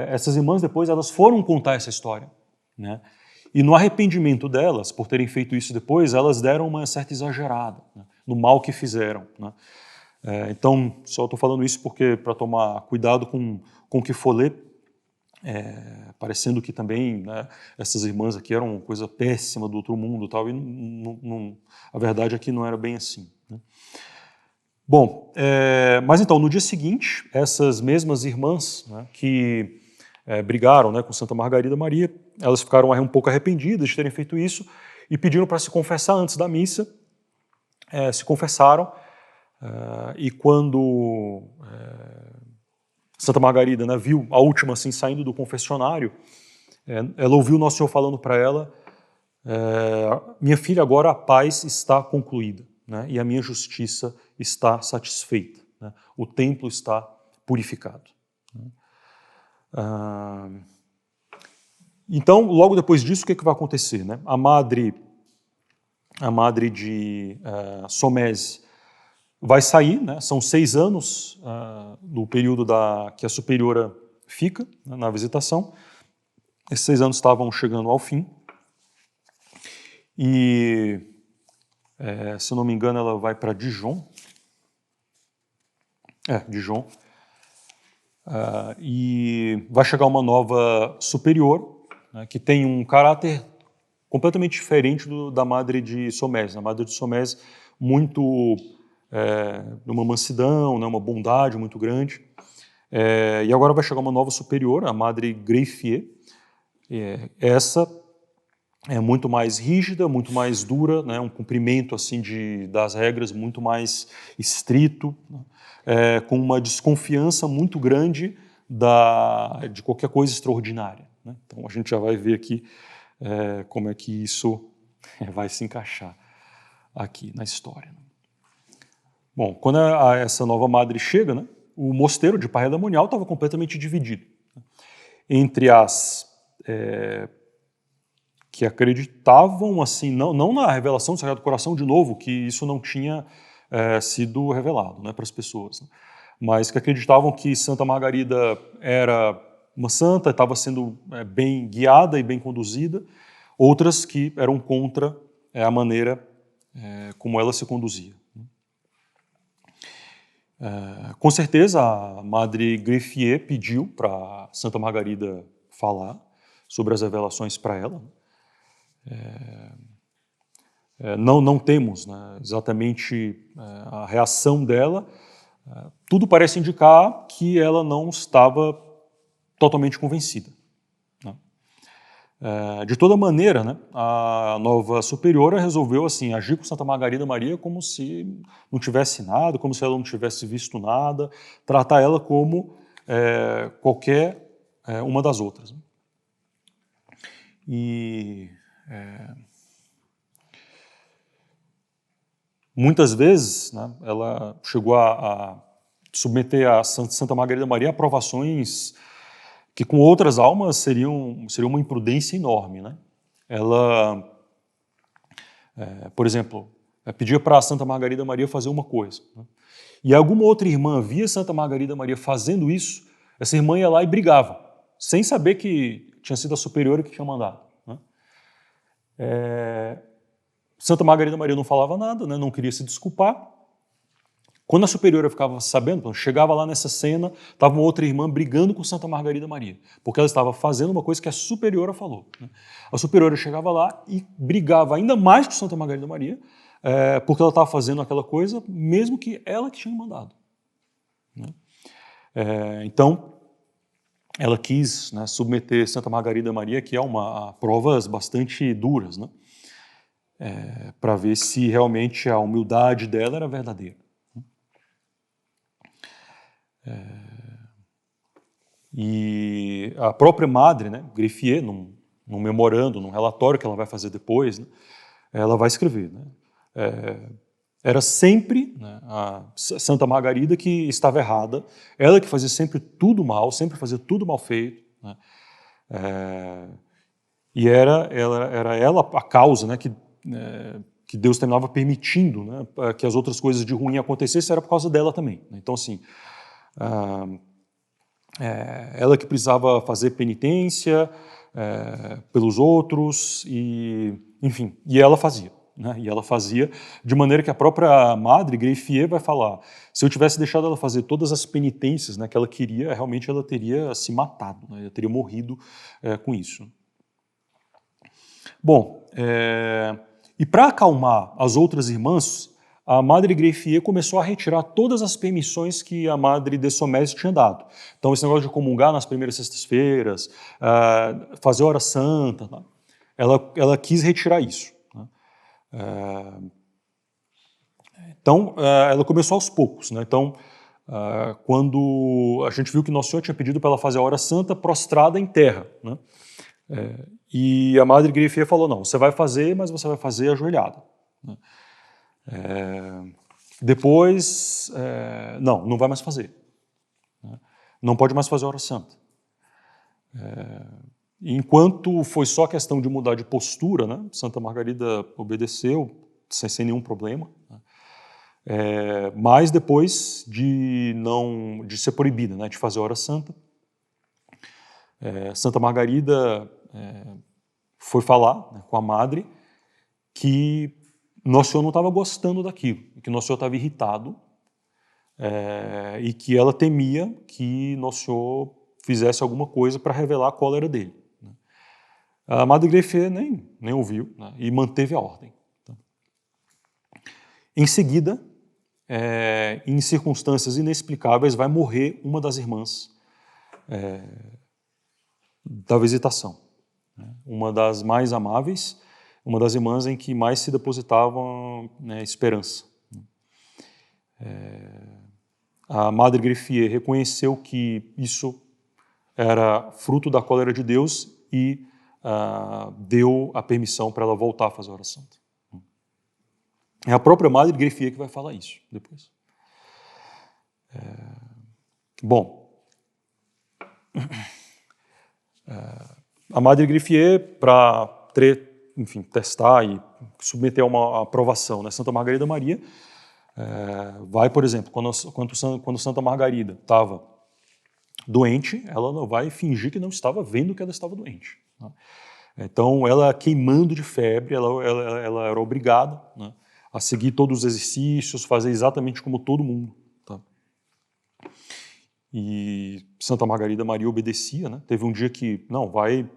essas irmãs depois elas foram contar essa história, né? E no arrependimento delas, por terem feito isso depois, elas deram uma certa exagerada, né, no mal que fizeram, né? Então, só estou falando isso porque para tomar cuidado com o que for ler, parecendo que também, né, essas irmãs aqui eram uma coisa péssima do outro mundo, tal, e a verdade é que não era bem assim. Né? Bom, mas então, no dia seguinte, essas mesmas irmãs, né, que brigaram, né, com Santa Margarida Maria, elas ficaram um pouco arrependidas de terem feito isso e pediram para se confessar antes da missa, se confessaram, e quando Santa Margarida, né, viu a última assim saindo do confessionário, ela ouviu Nosso Senhor falando para ela: minha filha, agora a paz está concluída, né, e a minha justiça está satisfeita, né, o templo está purificado. Então, logo depois disso, o que vai acontecer, né? A madre de Somese vai sair, né? São 6 anos no período que a superiora fica, né, na visitação. Esses 6 anos estavam chegando ao fim. E, se eu não me engano, ela vai para Dijon. Dijon. E vai chegar uma nova superior, né, que tem um caráter completamente diferente da madre de Somese. A madre de Somese, muito uma mansidão, né, uma bondade muito grande. E agora vai chegar uma nova superior, a madre Greffier. Essa é muito mais rígida, muito mais dura, né, um cumprimento assim das regras muito mais estrito, né, com uma desconfiança muito grande de qualquer coisa extraordinária, né? Então a gente já vai ver aqui como é que isso vai se encaixar aqui na história. Bom, quando essa nova madre chega, né, o mosteiro de Parredamonial estava completamente dividido, né, entre as que acreditavam, assim, não na revelação do Sagrado Coração, de novo, que isso não tinha sido revelado, né, para as pessoas, né, mas que acreditavam que Santa Margarida era uma santa, estava sendo bem guiada e bem conduzida, outras que eram contra a maneira como ela se conduzia. Com certeza, a Madre Greffier pediu para Santa Margarida falar sobre as revelações para ela. Não temos, né, exatamente a reação dela. Tudo parece indicar que ela não estava totalmente convencida, né? De toda maneira, né, a nova superiora resolveu assim, agir com Santa Margarida Maria como se não tivesse nada, como se ela não tivesse visto nada, tratar ela como qualquer uma das outras. E muitas vezes, né, ela chegou a submeter a Santa Margarida Maria a provações que com outras almas seriam uma imprudência enorme, né? Ela, por exemplo, pedia para a Santa Margarida Maria fazer uma coisa, né, e alguma outra irmã via Santa Margarida Maria fazendo isso, essa irmã ia lá e brigava, sem saber que tinha sido a superiora que tinha mandado, né? Santa Margarida Maria não falava nada, né, não queria se desculpar. Quando a superiora ficava sabendo, chegava lá nessa cena, estava uma outra irmã brigando com Santa Margarida Maria, porque ela estava fazendo uma coisa que a superiora falou, né? A superiora chegava lá e brigava ainda mais com Santa Margarida Maria, porque ela estava fazendo aquela coisa, mesmo que ela que tinha mandado, né? Então, ela quis, né, submeter Santa Margarida Maria aqui a provas bastante duras, né, para ver se realmente a humildade dela era verdadeira. E a própria madre, né, Greffier, num memorando, num relatório que ela vai fazer depois, né, ela vai escrever, né, era sempre, né, a Santa Margarida que estava errada, ela que fazia sempre tudo mal, sempre fazia tudo mal feito, né, e era ela a causa, né, que Deus terminava permitindo, né, que as outras coisas de ruim acontecessem, era por causa dela também, né? Então, assim, ela que precisava fazer penitência pelos outros, enfim, e ela fazia, né? E ela fazia de maneira que a própria madre, Greffier, vai falar, se eu tivesse deixado ela fazer todas as penitências, né, que ela queria, realmente ela teria se matado, né? Ela teria morrido com isso. Bom, e para acalmar as outras irmãs, a Madre Greffier começou a retirar todas as permissões que a Madre de Somese tinha dado. Então, esse negócio de comungar nas primeiras sextas-feiras, fazer hora santa, né? Ela quis retirar isso, né? Então, ela começou aos poucos, né? Então, quando a gente viu que Nosso Senhor tinha pedido para ela fazer a hora santa prostrada em terra, né? E a Madre Greffier falou, não, você vai fazer, mas você vai fazer ajoelhada, né? Depois, não vai mais fazer, né? Não pode mais fazer a hora santa. enquanto foi só questão de mudar de postura, né, Santa Margarida obedeceu sem nenhum problema, né, mas depois de ser proibida, né, de fazer hora santa, Santa Margarida foi falar, né, com a madre que Nosso Senhor não estava gostando daquilo, que Nosso Senhor estava irritado e que ela temia que Nosso Senhor fizesse alguma coisa para revelar a cólera dele. A Madre Greffier nem ouviu, né, e manteve a ordem. Em seguida, em circunstâncias inexplicáveis, vai morrer uma das irmãs da visitação, né, uma das mais amáveis, uma das irmãs em que mais se depositava, né, esperança. A Madre Greffier reconheceu que isso era fruto da cólera de Deus e deu a permissão para ela voltar a fazer a hora santa. É a própria Madre Greffier que vai falar isso depois. Bom, a Madre Greffier, para testar e submeter a uma aprovação, né, Santa Margarida Maria, vai, por exemplo, quando Santa Margarida estava doente, ela não vai fingir que não estava vendo que ela estava doente, né? Então, ela queimando de febre, ela era obrigada, né, a seguir todos os exercícios, fazer exatamente como todo mundo. Tá? E Santa Margarida Maria obedecia, né? Teve um dia que, não, vai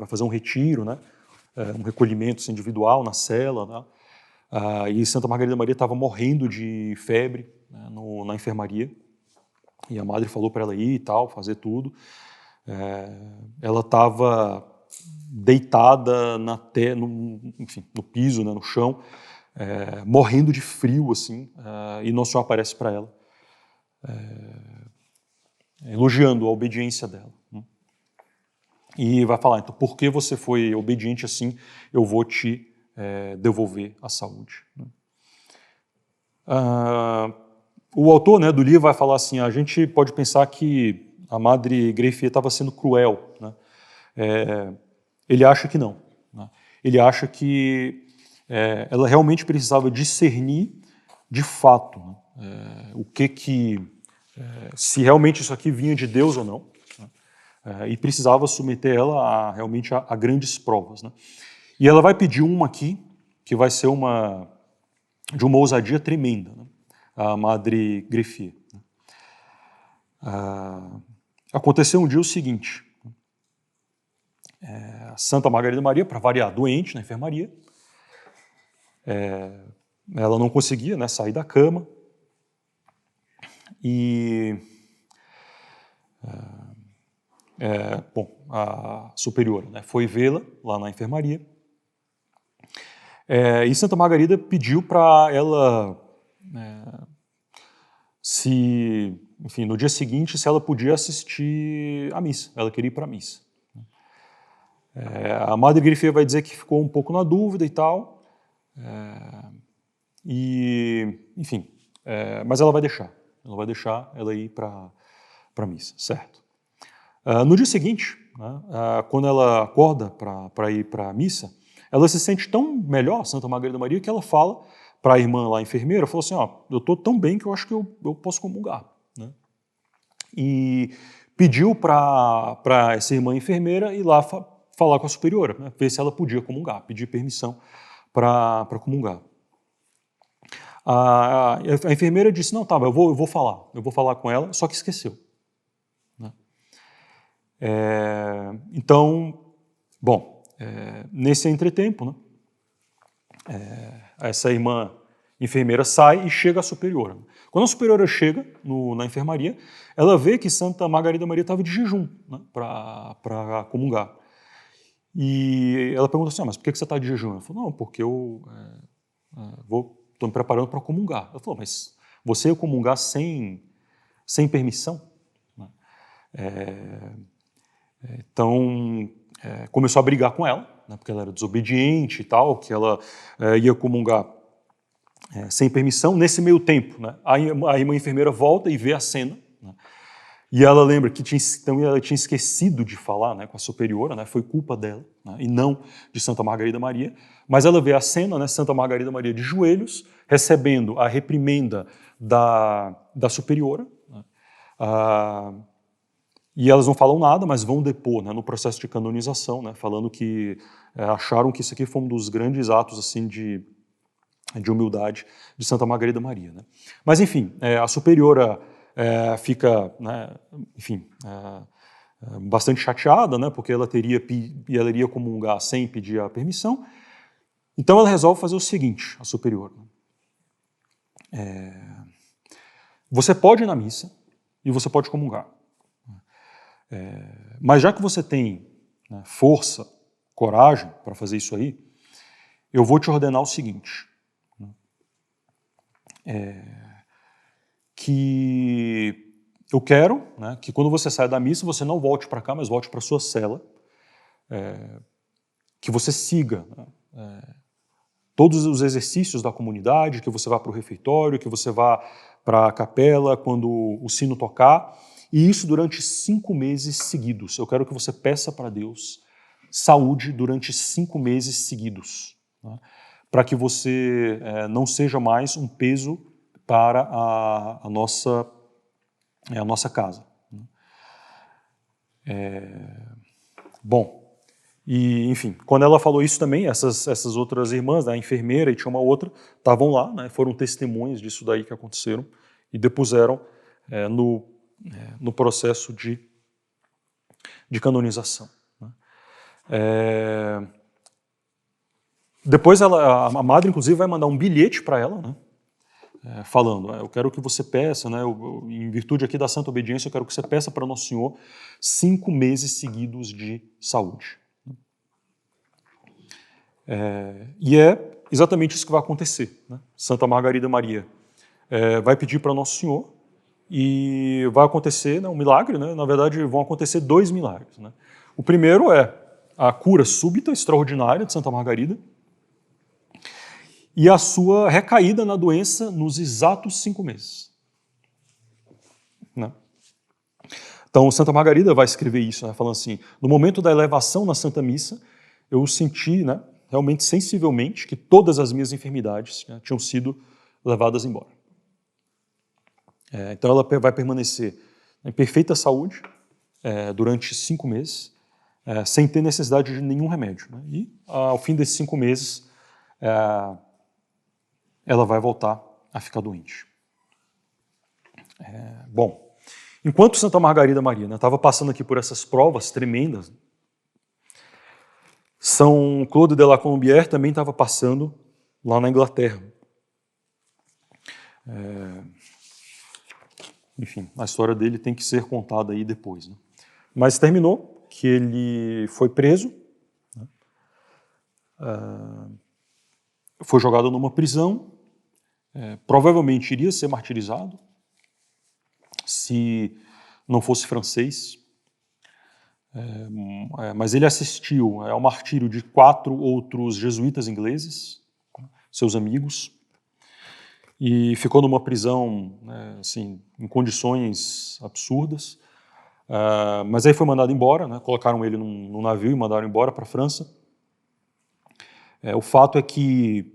fazer um retiro, né? Um recolhimento individual na cela, né? E Santa Margarida Maria estava morrendo de febre, né, na enfermaria, e a madre falou para ela ir e tal, fazer tudo. Ela estava deitada no piso, né, no chão, morrendo de frio, assim, e Nosso Senhor aparece para ela, elogiando a obediência dela, né? E vai falar, então, porque você foi obediente assim, eu vou te devolver a saúde, né? O autor, né, do livro vai falar assim, a gente pode pensar que a Madre Greffier estava sendo cruel, né? Ele acha que não, né? Ele acha que ela realmente precisava discernir de fato, né, se realmente isso aqui vinha de Deus ou não, né? E precisava submeter ela realmente a grandes provas, né? E ela vai pedir uma aqui, que vai ser de uma ousadia tremenda, né? A Madre Greffier. Aconteceu um dia o seguinte, Santa Margarida Maria, para variar, doente na enfermaria, ela não conseguia, né, sair da cama, e a superiora, né, foi vê-la lá na enfermaria, e Santa Margarida pediu para ela, no dia seguinte, se ela podia assistir à missa. Ela queria ir para a missa. A Madre Greffier vai dizer que ficou um pouco na dúvida e tal, mas ela vai deixar ela ir para a missa, certo? No dia seguinte, né, quando ela acorda para ir para a missa, ela se sente tão melhor, Santa Margarida Maria, que ela fala para a irmã lá, a enfermeira, falou assim, eu estou tão bem que eu acho que eu posso comungar, né? E pediu para essa irmã enfermeira ir lá falar com a superiora, né, ver se ela podia comungar, pedir permissão para comungar. A enfermeira disse, não, tá, eu vou falar com ela, só que esqueceu, né? Então, bom, nesse entretempo, né, essa irmã enfermeira sai e chega à superiora. Quando a superiora chega na enfermaria, ela vê que Santa Margarida Maria estava de jejum, né, para comungar. E ela pergunta assim, mas por que você está de jejum? Ela falou, não, porque eu estou me preparando para comungar. Ela falou, mas você ia comungar sem permissão? Então, começou a brigar com ela, né, porque ela era desobediente e tal, que ela ia comungar sem permissão. Nesse meio tempo, né, a irmã enfermeira volta e vê a cena, né, E ela lembra que então ela tinha esquecido de falar, né, com a superiora, né, foi culpa dela, né, e não de Santa Margarida Maria. Mas ela vê a cena, né, Santa Margarida Maria de joelhos, recebendo a reprimenda da superiora, né, e elas não falam nada, mas vão depor, né, no processo de canonização, né, falando que acharam que isso aqui foi um dos grandes atos assim de humildade de Santa Margarida Maria, né. Mas enfim, a superiora fica, né, enfim, bastante chateada, né, porque ela iria comungar sem pedir a permissão. Então ela resolve fazer o seguinte, a superiora. Você pode ir na missa e você pode comungar. Mas já que você tem, né, força, coragem para fazer isso aí, eu vou te ordenar o seguinte, que eu quero, né, que quando você saia da missa, você não volte para cá, mas volte para a sua cela, que você siga, né, todos os exercícios da comunidade, que você vá para o refeitório, que você vá para a capela quando o sino tocar, e isso durante 5 meses seguidos. Eu quero que você peça para Deus saúde durante 5 meses seguidos, né, para que você não seja mais um peso para a nossa casa. Bom, e enfim, quando ela falou isso também, essas outras irmãs, né, a enfermeira e tinha uma outra, estavam lá, né, foram testemunhas disso daí que aconteceram e depuseram no processo de canonização, né. Depois a madre, inclusive, vai mandar um bilhete para ela, né, falando, eu quero que você peça, né, em virtude aqui da santa obediência, eu quero que você peça para Nosso Senhor 5 meses seguidos de saúde. E é exatamente isso que vai acontecer, né? Santa Margarida Maria vai pedir para Nosso Senhor e vai acontecer, né, um milagre, né? Na verdade, vão acontecer 2 milagres, né? O primeiro é a cura súbita, extraordinária de Santa Margarida e a sua recaída na doença nos exatos 5 meses. Né? Então, Santa Margarida vai escrever isso, né, falando assim, no momento da elevação na Santa Missa, eu senti, né, realmente sensivelmente que todas as minhas enfermidades, né, tinham sido levadas embora. Então ela vai permanecer em perfeita saúde durante 5 meses, sem ter necessidade de nenhum remédio, né? E ao fim desses 5 meses, ela vai voltar a ficar doente. Bom, enquanto Santa Margarida Maria estava passando aqui por essas provas tremendas, São Claude de la Colombière também estava passando lá na Inglaterra. Enfim, a história dele tem que ser contada aí depois, né? Mas terminou que ele foi preso, né? Foi jogado numa prisão, provavelmente iria ser martirizado, se não fosse francês, mas ele assistiu ao martírio de 4 outros jesuítas ingleses, seus amigos, e ficou numa prisão, né, assim, em condições absurdas, mas aí foi mandado embora, né, colocaram ele num navio e mandaram embora para a França. O fato é que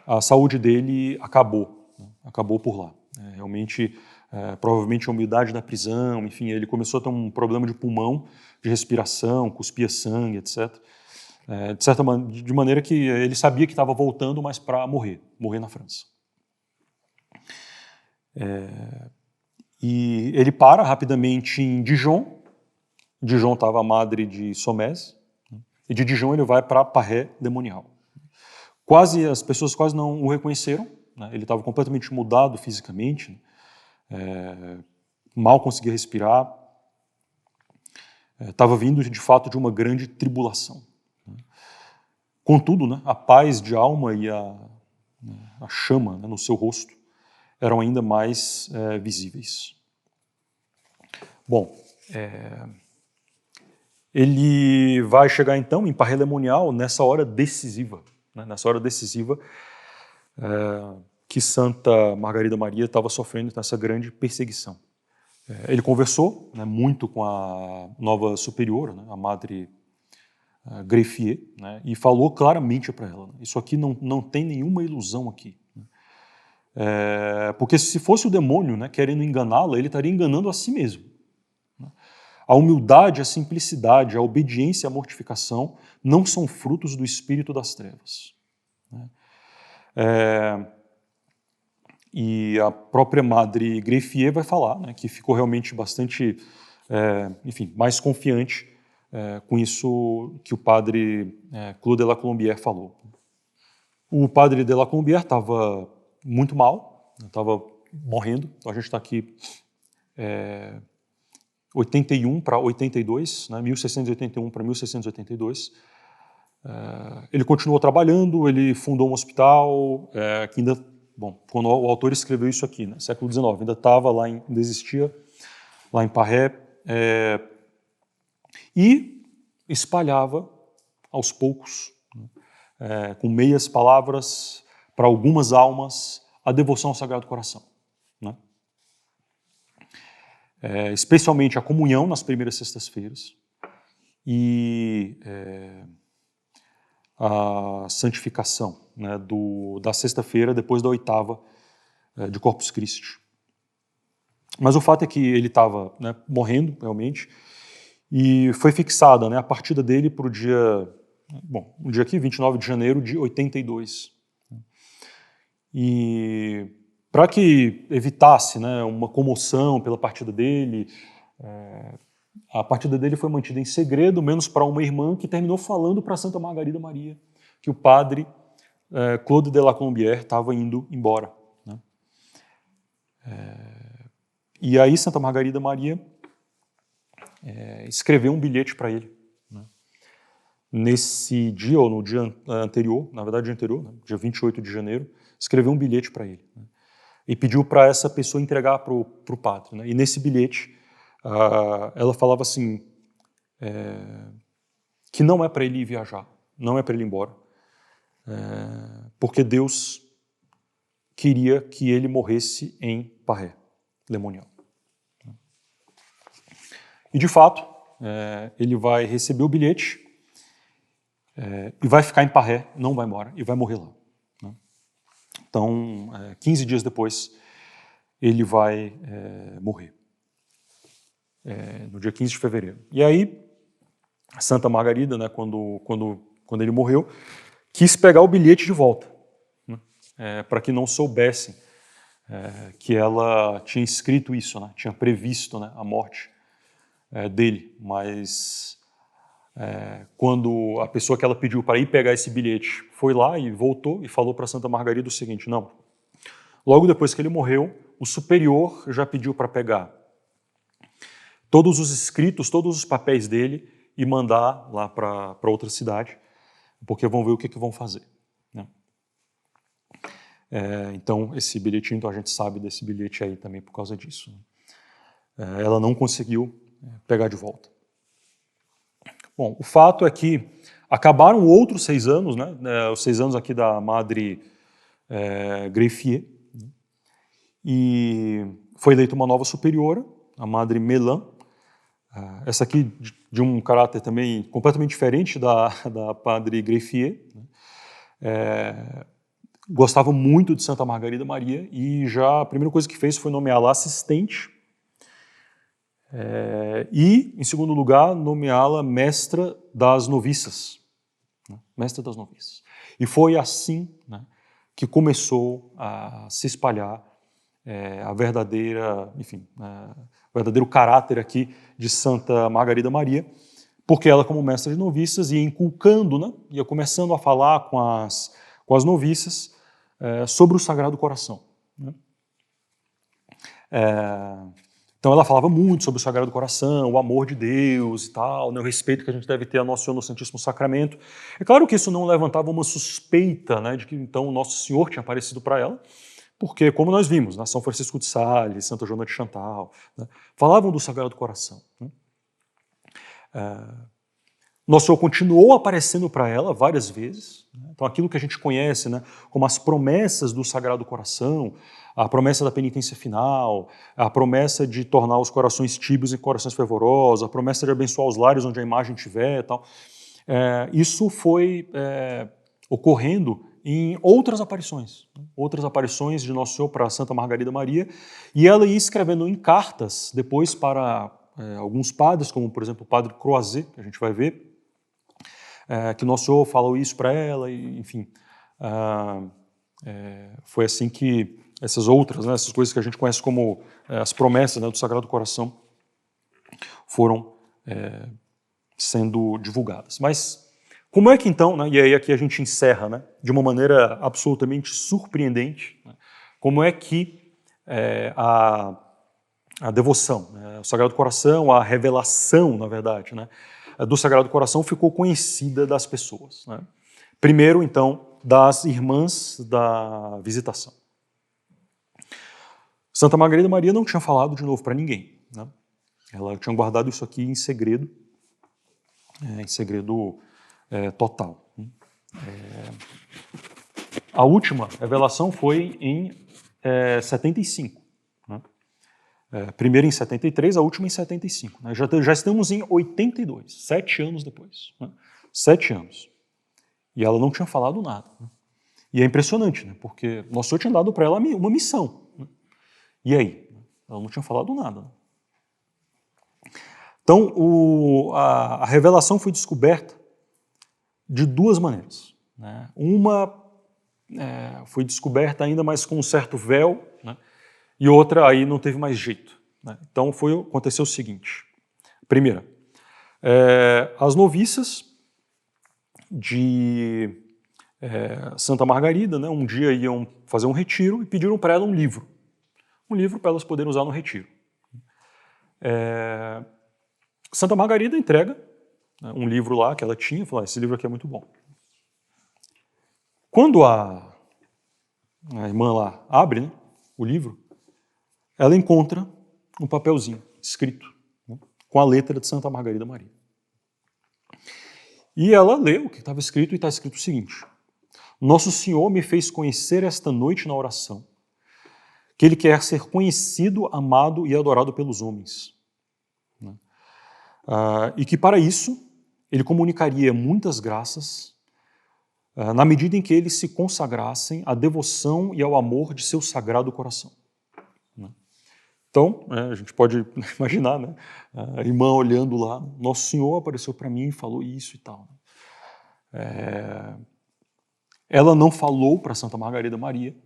a saúde dele acabou, né, acabou por lá. Realmente, provavelmente a umidade da prisão, enfim, ele começou a ter um problema de pulmão, de respiração, cuspia sangue, etc. De maneira que ele sabia que estava voltando, mas para morrer na França. E ele para rapidamente em Dijon. Dijon estava a madre de Sommés, né? E de Dijon ele vai para Paray-le-Monial. As pessoas quase não o reconheceram, né? Ele estava completamente mudado fisicamente, mal conseguia respirar, estava vindo de fato de uma grande tribulação. Contudo, né, a paz de alma e a chama, né, no seu rosto eram ainda mais visíveis. Bom, ele vai chegar então em Paray-le-Monial nessa hora decisiva, né, que Santa Margarida Maria estava sofrendo nessa grande perseguição. Ele conversou, né, muito com a nova superiora, né, a Madre Greffier, né, e falou claramente para ela, né, isso aqui não tem nenhuma ilusão aqui. Porque se fosse o demônio, né, querendo enganá-la, ele estaria enganando a si mesmo. A humildade, a simplicidade, a obediência e a mortificação não são frutos do espírito das trevas. E a própria Madre Greffier vai falar, né, que ficou realmente bastante, enfim, mais confiante com isso que o padre Claude de la Colombière falou. O padre de la Colombière estava muito mal, estava morrendo, então a gente está aqui 81 para 82, né, 1681 para 1682. Ele continuou trabalhando, ele fundou um hospital que ainda, bom, quando o autor escreveu isso aqui, né, século XIX, ainda estava lá, ainda existia lá em Parré, e espalhava aos poucos, com meias palavras para algumas almas, a devoção ao Sagrado Coração, né? Especialmente a comunhão nas primeiras sextas-feiras e a santificação, né, da sexta-feira depois da oitava de Corpus Christi. Mas o fato é que ele estava, né, morrendo realmente e foi fixada, né, a partida dele para o dia, bom, o dia aqui, 29 de janeiro de 82. E para que evitasse, né, uma comoção pela partida dele, a partida dele foi mantida em segredo, menos para uma irmã que terminou falando para Santa Margarida Maria que o padre Claude de la Colombière estava indo embora, né? E aí Santa Margarida Maria escreveu um bilhete para ele, né? Nesse dia, ou no dia anterior, na verdade dia anterior, né, dia 28 de janeiro, escreveu um bilhete para ele, né? E pediu para essa pessoa entregar para o padre, né? E nesse bilhete ela falava assim, que não é para ele ir viajar, não é para ele ir embora, porque Deus queria que ele morresse em Parré, Lemonial. E de fato, ele vai receber o bilhete e vai ficar em Parré, não vai embora, e vai morrer lá, né? Então, 15 dias depois, ele vai morrer, no dia 15 de fevereiro. E aí, Santa Margarida, né, quando ele morreu, quis pegar o bilhete de volta, né, para que não soubessem que ela tinha escrito isso, né, tinha previsto, né, a morte dele. Mas quando a pessoa que ela pediu para ir pegar esse bilhete foi lá e voltou e falou para Santa Margarida o seguinte: não, logo depois que ele morreu, o superior já pediu para pegar todos os escritos, todos os papéis dele e mandar lá para outra cidade, porque vão ver o que vão fazer, né? Então, esse bilhetinho, então a gente sabe desse bilhete aí também por causa disso, né? Ela não conseguiu pegar de volta. Bom, o fato é que acabaram outros 6 anos, né? Os 6 anos aqui da Madre Greffier, né? E foi eleita uma nova superiora, a Madre Melan. Essa aqui de um caráter também completamente diferente da Padre Greffier, né? Gostava muito de Santa Margarida Maria e já a primeira coisa que fez foi nomeá-la assistente e, em segundo lugar, nomeá-la mestra das noviças, né? Mestra das noviças. E foi assim, né, que começou a se espalhar a verdadeira, enfim, o verdadeiro caráter aqui de Santa Margarida Maria, porque ela, como mestra de noviças, ia inculcando, né, ia começando a falar com as noviças sobre o Sagrado Coração, né? Então ela falava muito sobre o Sagrado Coração, o amor de Deus e tal, né, o respeito que a gente deve ter a Nosso Senhor no Santíssimo Sacramento. É claro que isso não levantava uma suspeita, né, de que então o Nosso Senhor tinha aparecido para ela, porque, como nós vimos, né, São Francisco de Sales, Santa Joana de Chantal, né, falavam do Sagrado Coração, né? Nosso Senhor continuou aparecendo para ela várias vezes. Então, aquilo que a gente conhece, né, como as promessas do Sagrado Coração, a promessa da penitência final, a promessa de tornar os corações tíbios em corações fervorosos, a promessa de abençoar os lares onde a imagem estiver, tal. Isso foi ocorrendo em outras aparições de Nosso Senhor para Santa Margarida Maria, e ela ia escrevendo em cartas depois para alguns padres, como por exemplo o padre Croizet, que a gente vai ver, que Nosso Senhor falou isso para ela, e, enfim, foi assim que essas outras, né, essas coisas que a gente conhece como as promessas, né, do Sagrado Coração foram sendo divulgadas. Mas como é que então, né, e aí aqui a gente encerra, né, de uma maneira absolutamente surpreendente, né, como é que a devoção, né, o Sagrado Coração, a revelação, na verdade, né, do Sagrado Coração ficou conhecida das pessoas, né? Primeiro, então, das irmãs da Visitação. Santa Margarida Maria não tinha falado de novo para ninguém, né? Ela tinha guardado isso aqui em segredo total. A última revelação foi em 75. Né? Primeiro em 73, a última em 75. Né? Já estamos em 82, 7 anos depois. Né? 7 anos. E ela não tinha falado nada. Né? E é impressionante, né? Porque Nosso Senhor tinha dado para ela uma missão. Né? E aí? Ela não tinha falado nada. Né? Então, a revelação foi descoberta de duas maneiras. Né? Uma foi descoberta ainda mais com um certo véu, né? E outra aí não teve mais jeito. Né? Então, aconteceu o seguinte. Primeira, as noviças de Santa Margarida, né, um dia iam fazer um retiro e pediram para ela um livro para elas poderem usar no retiro. Santa Margarida entrega, né, um livro lá que ela tinha, falou, esse livro aqui é muito bom. Quando a irmã lá abre, né, o livro, ela encontra um papelzinho escrito, né, com a letra de Santa Margarida Maria. E ela lê o que estava escrito e está escrito o seguinte: Nosso Senhor me fez conhecer esta noite na oração que Ele quer ser conhecido, amado e adorado pelos homens. Né? E que para isso Ele comunicaria muitas graças na medida em que eles se consagrassem à devoção e ao amor de seu Sagrado Coração. Né? Então, a gente pode imaginar, né, a irmã olhando lá, Nosso Senhor apareceu para mim e falou isso e tal. Ela não falou para Santa Margarida Maria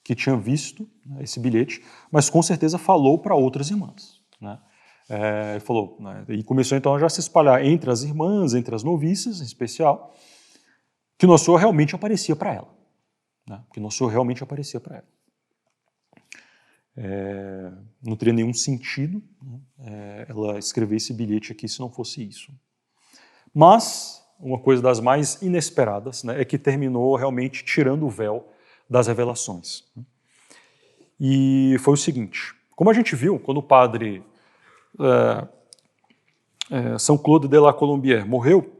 que tinha visto, né, esse bilhete, mas com certeza falou para outras irmãs. Né? Falou, né, e começou então a já se espalhar entre as irmãs, entre as noviças em especial, que Nosso Senhor realmente aparecia para ela. Né? Que Nosso Senhor realmente aparecia para ela. Não teria nenhum sentido, né, ela escrever esse bilhete aqui se não fosse isso. Mas uma coisa das mais inesperadas, né, é que terminou realmente tirando o véu das revelações. E foi o seguinte, como a gente viu, quando o padre São Claude de la Colombière morreu,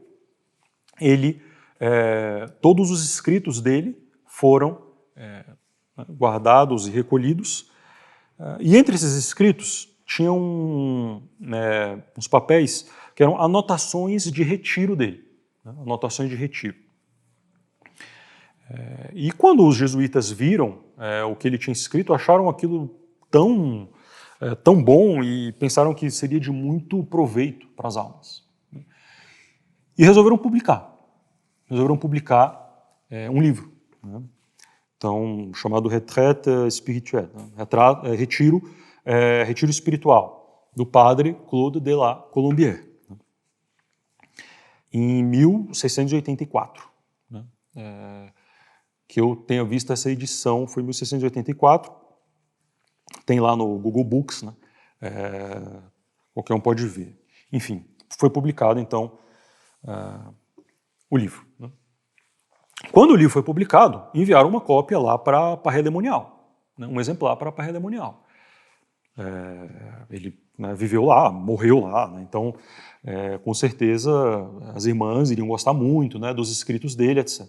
todos os escritos dele foram guardados e recolhidos, e entre esses escritos tinham uns papéis que eram anotações de retiro dele, né, anotações de retiro. E quando os jesuítas viram o que ele tinha escrito, acharam aquilo tão bom e pensaram que seria de muito proveito para as almas. E resolveram publicar. Um livro, né? Então, chamado Retraite Spirituelle, né? Retiro espiritual, do padre Claude de la Colombière, né? Em 1684. Né? Que eu tenha visto essa edição foi em 1684, tem lá no Google Books, né? Qualquer um pode ver. Enfim, foi publicado então o livro. Né? Quando o livro foi publicado, enviaram uma cópia lá para a Parrelemonial, né? Um exemplar para a Parrelemonial. ele, né, viveu lá, morreu lá, né? Então, com certeza, as irmãs iriam gostar muito, né, dos escritos dele, etc.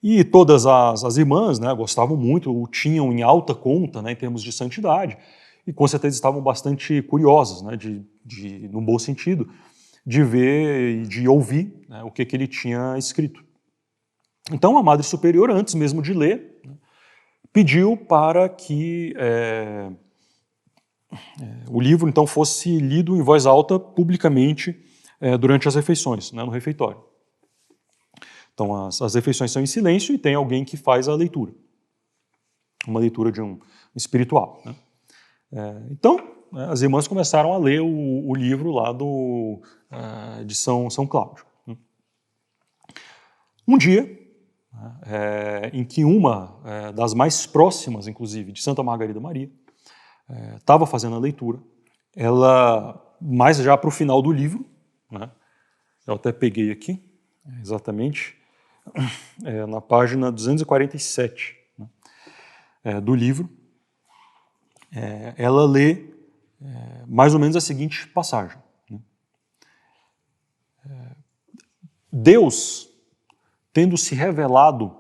E todas as irmãs, né, gostavam muito, o tinham em alta conta, né, em termos de santidade, e com certeza estavam bastante curiosas, né, no bom sentido, de ver e de ouvir, né, o que ele tinha escrito. Então a Madre Superiora, antes mesmo de ler, né, pediu para que o livro então fosse lido em voz alta publicamente durante as refeições, né, no refeitório. Então as refeições são em silêncio e tem alguém que faz a leitura, uma leitura de um espiritual, né? Então as irmãs começaram a ler o livro lá de São Cláudio. Um dia, em que uma das mais próximas, inclusive, de Santa Margarida Maria, estava fazendo a leitura, ela, mais já para o final do livro, né, eu até peguei aqui, exatamente, na página 247, né, do livro, ela lê mais ou menos a seguinte passagem, né? Deus, tendo se revelado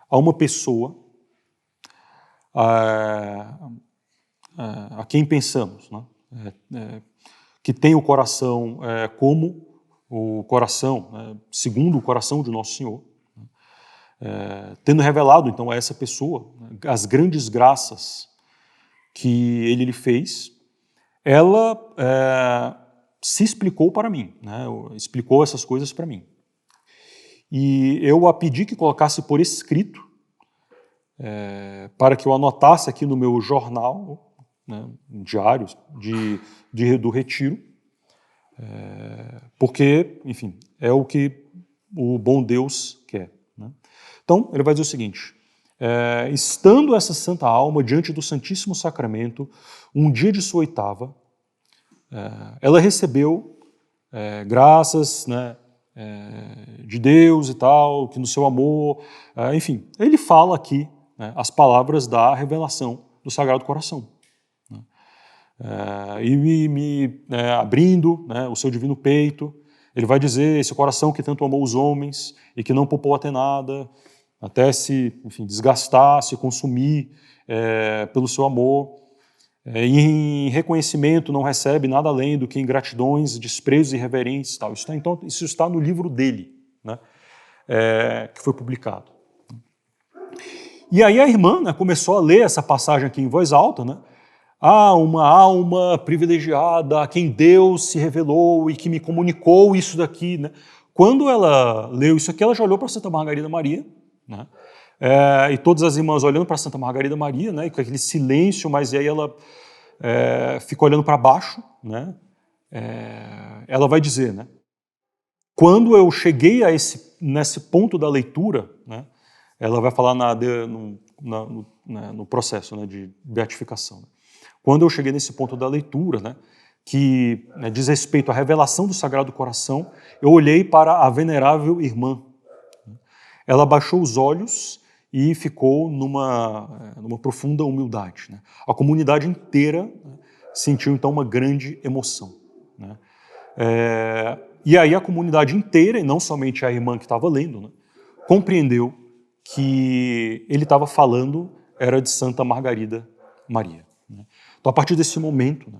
a uma pessoa a quem pensamos, né, que tem o coração como o coração, segundo o coração de Nosso Senhor, tendo revelado então a essa pessoa, né, as grandes graças que ele lhe fez, ela se explicou para mim, né, explicou essas coisas para mim. E eu a pedi que colocasse por escrito, para que eu anotasse aqui no meu jornal, né, diário do retiro, porque, enfim, é o que o bom Deus quer, né? Então, ele vai dizer o seguinte: estando essa santa alma diante do Santíssimo Sacramento, um dia de sua oitava, ela recebeu graças, né, de Deus e tal, que no seu amor, enfim, ele fala aqui, né, as palavras da revelação do Sagrado Coração, né, e me abrindo, né, o seu divino peito, ele vai dizer: esse coração que tanto amou os homens e que não poupou até nada, até se, enfim, desgastar, se consumir pelo seu amor, e em reconhecimento não recebe nada além do que ingratidões, desprezos irreverentes, tal. Então, isso está no livro dele, né, que foi publicado. E aí a irmã, né, começou a ler essa passagem aqui em voz alta, né? Uma alma privilegiada a quem Deus se revelou e que me comunicou isso daqui, né? Quando ela leu isso aqui, ela já olhou para Santa Margarida Maria, né? E todas as irmãs olhando para Santa Margarida Maria, né, com aquele silêncio, mas aí ela fica olhando para baixo, né? Ela vai dizer, né, quando eu cheguei nesse ponto da leitura, né, ela vai falar no processo, né, de beatificação. Quando eu cheguei nesse ponto da leitura, né, que diz respeito à revelação do Sagrado Coração, eu olhei para a venerável irmã. Ela baixou os olhos e ficou numa profunda humildade, né? A comunidade inteira, né, sentiu então uma grande emoção, né? E aí a comunidade inteira, e não somente a irmã que estava lendo, né, compreendeu que ele estava falando era de Santa Margarida Maria, né? Então, a partir desse momento, né,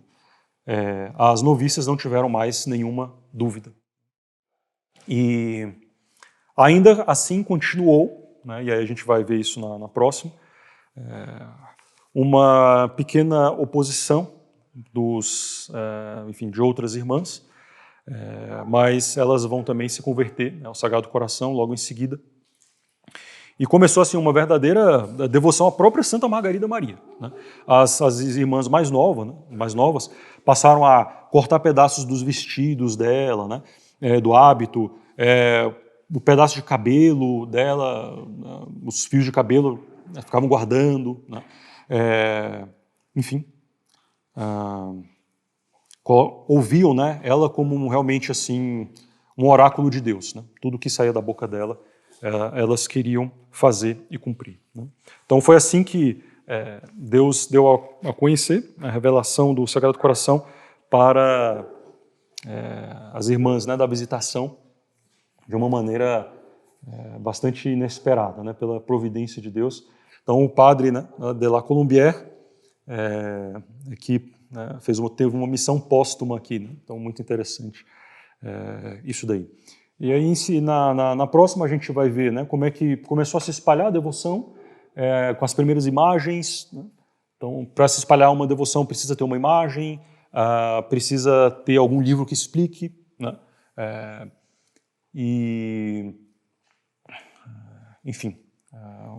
as noviças não tiveram mais nenhuma dúvida. E ainda assim continuou, né, e aí a gente vai ver isso na próxima, uma pequena oposição enfim, de outras irmãs, mas elas vão também se converter, né, ao Sagrado Coração logo em seguida. E começou assim uma verdadeira devoção à própria Santa Margarida Maria, né? As irmãs mais novas passaram a cortar pedaços dos vestidos dela, né, do hábito, o pedaço de cabelo dela, os fios de cabelo, né, ficavam guardando, né? Enfim, ouviam, né, ela como realmente assim um oráculo de Deus, né? Tudo que saía da boca dela, elas queriam fazer e cumprir, né? Então foi assim que Deus deu a conhecer a revelação do Sagrado Coração para as irmãs, né, da Visitação, de uma maneira bastante inesperada, né, pela providência de Deus. Então, o padre, né, de la Colombière, que teve uma missão póstuma aqui, né? Então, muito interessante isso daí. E aí, na próxima, a gente vai ver, né, como é que começou a se espalhar a devoção, com as primeiras imagens, né? Então, para se espalhar uma devoção, precisa ter uma imagem, precisa ter algum livro que explique, né? Enfim,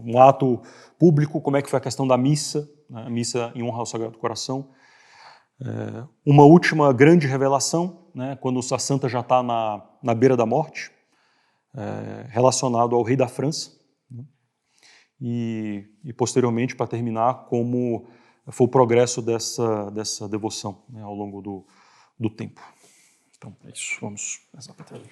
um ato público, como é que foi a questão da missa, né? A missa em honra ao Sagrado Coração. Uma última grande revelação, né? Quando a santa já está na beira da morte, relacionado ao rei da França, né? E posteriormente, para terminar, como foi o progresso dessa devoção, né, ao longo do tempo. Então, é isso. Vamos rezar para Deus.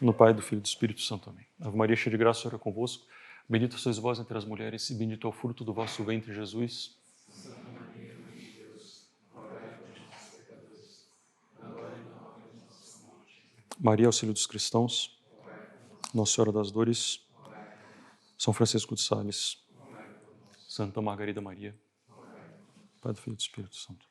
No Pai, do Filho e do Espírito Santo. Amém. Ave Maria, cheia de graça, o Senhor é convosco. Bendita sois vós entre as mulheres, e bendito é o fruto do vosso ventre, Jesus. Santa Maria, Mãe de Deus, rogai por nós, pecadores, agora e na hora de nossa morte. Maria, auxílio dos cristãos. Nossa Senhora das Dores. São Francisco de Sales. Santa Margarida Maria. Pai do Filho e do Espírito Santo.